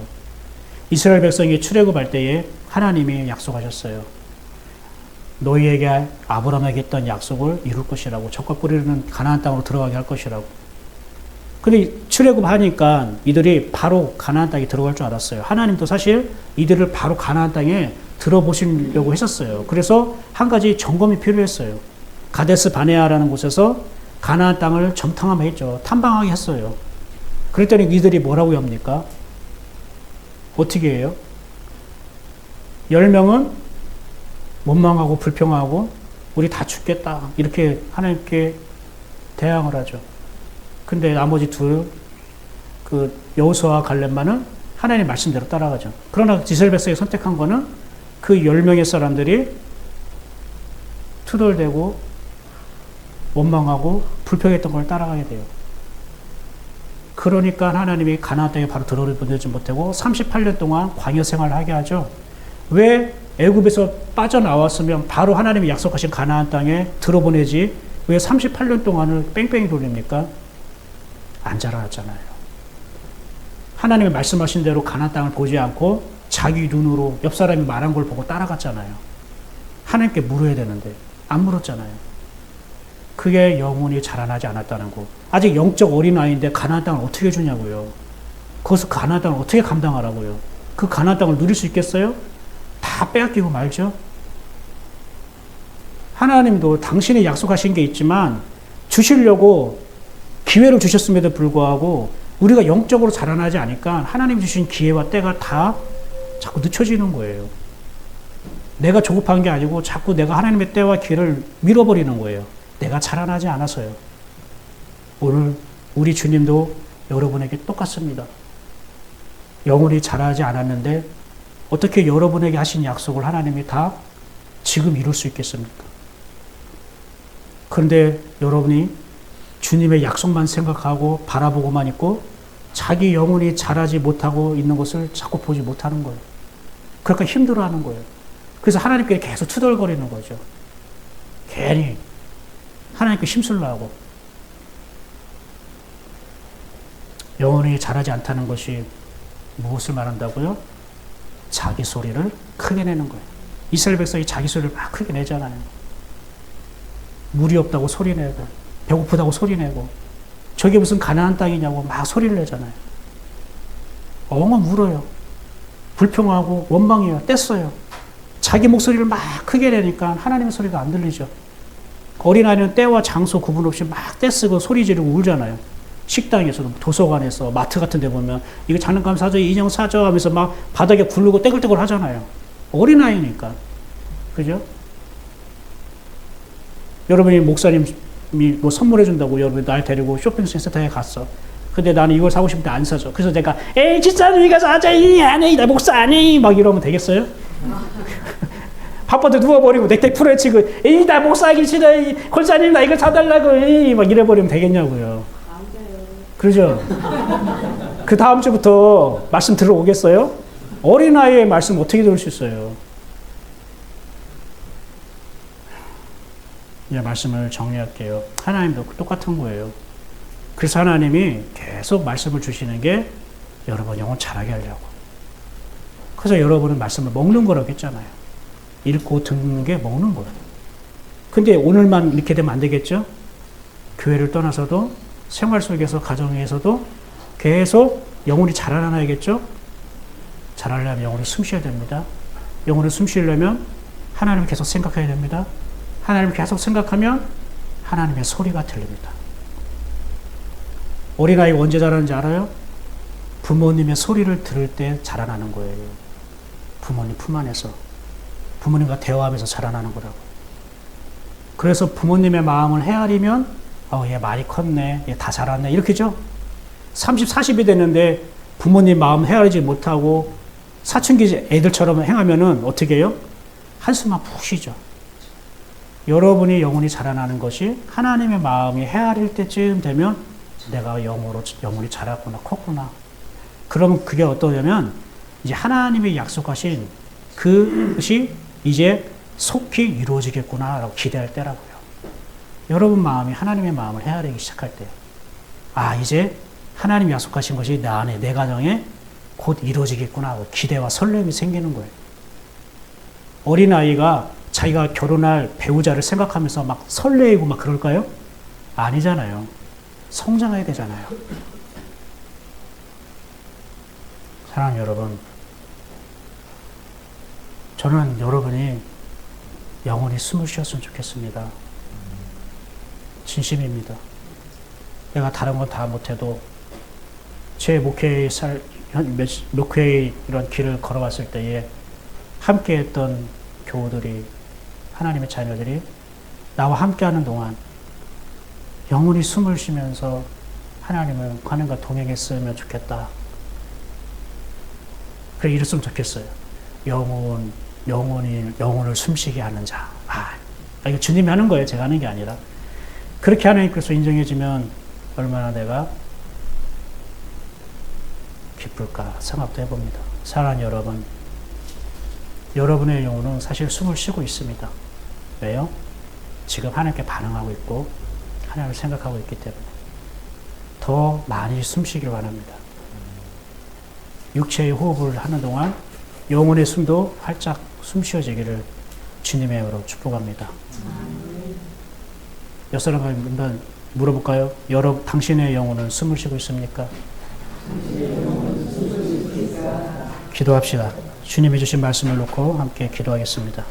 이스라엘 백성이 출애굽할 때에 하나님이 약속하셨어요. 너희에게 아브라함에게 했던 약속을 이룰 것이라고, 젖과 꿀이는 가나안 땅으로 들어가게 할 것이라고. 근데 출애굽하니까 이들이 바로 가나안 땅에 들어갈 줄 알았어요. 하나님도 사실 이들을 바로 가나안 땅에 들어보시려고 했었어요. 그래서 한 가지 점검이 필요했어요. 가데스 바네아라는 곳에서 가나안 땅을 점탕하게 했죠. 탐방하게 했어요. 그랬더니 이들이 뭐라고 합니까? 어떻게 해요? 10명은 원망하고 불평하고 우리 다 죽겠다, 이렇게 하나님께 대항을 하죠. 근데 나머지 둘, 그 여호수아와 갈렙만은 하나님 말씀대로 따라가죠. 그러나 이스라엘 백성이 선택한 거는 그 10명의 사람들이 투덜대고 원망하고 불평했던 걸 따라가게 돼요. 그러니까 하나님이 가나안 땅에 바로 들어오지 못하고 38년 동안 광야 생활을 하게 하죠. 왜 애굽에서 빠져나왔으면 바로 하나님이 약속하신 가나안 땅에 들어보내지 왜 38년 동안을 뺑뺑이 돌립니까? 안 자라났잖아요. 하나님이 말씀하신 대로 가나안 땅을 보지 않고 자기 눈으로 옆 사람이 말한 걸 보고 따라갔잖아요. 하나님께 물어야 되는데 안 물었잖아요. 그게 영혼이 자라나지 않았다는 거. 아직 영적 어린아이인데 가나안 땅을 어떻게 주냐고요. 거기서 가나안 땅을 어떻게 감당하라고요. 그 가나안 땅을 누릴 수 있겠어요? 다 빼앗기고 말죠. 하나님도 당신이 약속하신 게 있지만 주시려고 기회를 주셨음에도 불구하고 우리가 영적으로 자라나지 않으니까 하나님 주신 기회와 때가 다 자꾸 늦춰지는 거예요. 내가 조급한 게 아니고 자꾸 내가 하나님의 때와 기회를 밀어버리는 거예요. 내가 자라나지 않아서요. 오늘 우리 주님도 여러분에게 똑같습니다. 영혼이 자라지 않았는데 어떻게 여러분에게 하신 약속을 하나님이 다 지금 이룰 수 있겠습니까? 그런데 여러분이 주님의 약속만 생각하고 바라보고만 있고 자기 영혼이 자라지 못하고 있는 것을 자꾸 보지 못하는 거예요. 그러니까 힘들어하는 거예요. 그래서 하나님께 계속 투덜거리는 거죠. 괜히 하나님께 힘쓰려고. 영혼이 자라지 않다는 것이 무엇을 말한다고요? 자기 소리를 크게 내는 거예요. 이스라엘 백성이 자기 소리를 막 크게 내잖아요. 물이 없다고 소리 내고 배고프다고 소리 내고 저게 무슨 가나안 땅이냐고 막 소리를 내잖아요. 엉엉 울어요. 불평하고 원망해요. 뗐어요. 자기 목소리를 막 크게 내니까 하나님의 소리가 안 들리죠. 어린아이는 때와 장소 구분 없이 막 떼쓰고 소리 지르고 울잖아요. 식당에서도 도서관에서 마트 같은 데 보면 이거 장난감 사줘, 인형 사줘 하면서 막 바닥에 굴르고 떼굴떼굴 하잖아요. 어린아이니까. 그죠? 여러분이 목사님이 뭐 선물해 준다고 여러분이 날 데리고 쇼핑센터에 갔어. 근데 나는 이걸 사고 싶은데 안 사줘. 그래서 내가 에이 집사님 이거 사자, 아니 나 목사 아니 막 이러면 되겠어요? 바빠도 누워버리고 넥타이 풀어치고 에이 나 목사하기 싫어, 권사님 나 이거 사달라고 에이 막 이래버리면 되겠냐고요. 그러죠? 그 다음 주부터 말씀 들어오겠어요? 어린아이의 말씀 어떻게 들을 수 있어요? 이제 말씀을 정리할게요. 하나님도 똑같은 거예요. 그래서 하나님이 계속 말씀을 주시는 게 여러분 영혼 자라게 하려고. 그래서 여러분은 말씀을 먹는 거라고 했잖아요. 읽고 듣는 게 먹는 거예요. 근데 오늘만 이렇게 되면 안 되겠죠? 교회를 떠나서도 생활 속에서 가정에서도 계속 영혼이 자라나야겠죠? 자라려면 영혼이 숨 쉬어야 됩니다. 영혼을 숨 쉬려면 하나님을 계속 생각해야 됩니다. 하나님을 계속 생각하면 하나님의 소리가 들립니다. 어린아이가 언제 자라는지 알아요? 부모님의 소리를 들을 때 자라나는 거예요. 부모님 품 안에서. 부모님과 대화하면서 자라나는 거라고. 그래서 부모님의 마음을 헤아리면 얘 많이 컸네, 얘 다 자랐네 이렇게죠. 30, 40이 됐는데 부모님 마음 헤아리지 못하고 사춘기 애들처럼 행하면은 어떻게 해요? 한숨만 푹 쉬죠. 여러분이 영혼이 자라나는 것이 하나님의 마음이 헤아릴 때쯤 되면 내가 영혼이 자랐구나, 컸구나. 그러면 그게 어떠냐면 이제 하나님이 약속하신 그것이 이제 속히 이루어지겠구나라고 기대할 때라고요. 여러분 마음이 하나님의 마음을 헤아리기 시작할 때, 이제 하나님이 약속하신 것이 내 안에, 내 가정에 곧 이루어지겠구나 하고 기대와 설렘이 생기는 거예요. 어린아이가 자기가 결혼할 배우자를 생각하면서 막 설레이고 막 그럴까요? 아니잖아요. 성장해야 되잖아요. 사랑하는 여러분, 저는 여러분이 영원히 숨을 쉬었으면 좋겠습니다. 진심입니다. 내가 다른 건 다 못해도 제 목회의 이런 길을 걸어왔을 때에 함께 했던 교우들이, 하나님의 자녀들이 나와 함께 하는 동안 영원히 숨을 쉬면서 하나님을 하나님과 동행했으면 좋겠다. 그래 이랬으면 좋겠어요. 영혼을 숨쉬게 하는 자. 이거 주님이 하는 거예요. 제가 하는 게 아니라. 그렇게 하나님께서 인정해주면 얼마나 내가 기쁠까 생각도 해봅니다. 사랑하는 여러분, 여러분의 영혼은 사실 숨을 쉬고 있습니다. 왜요? 지금 하나님께 반응하고 있고 하나님을 생각하고 있기 때문에 더 많이 숨쉬기를 바랍니다. 육체의 호흡을 하는 동안 영혼의 숨도 활짝 숨쉬어지기를 주님의 이름으로 축복합니다. 옆 사람과 한번 물어볼까요? 당신의 영혼은 숨을 쉬고 있습니까? 기도합시다. 주님이 주신 말씀을 놓고 함께 기도하겠습니다.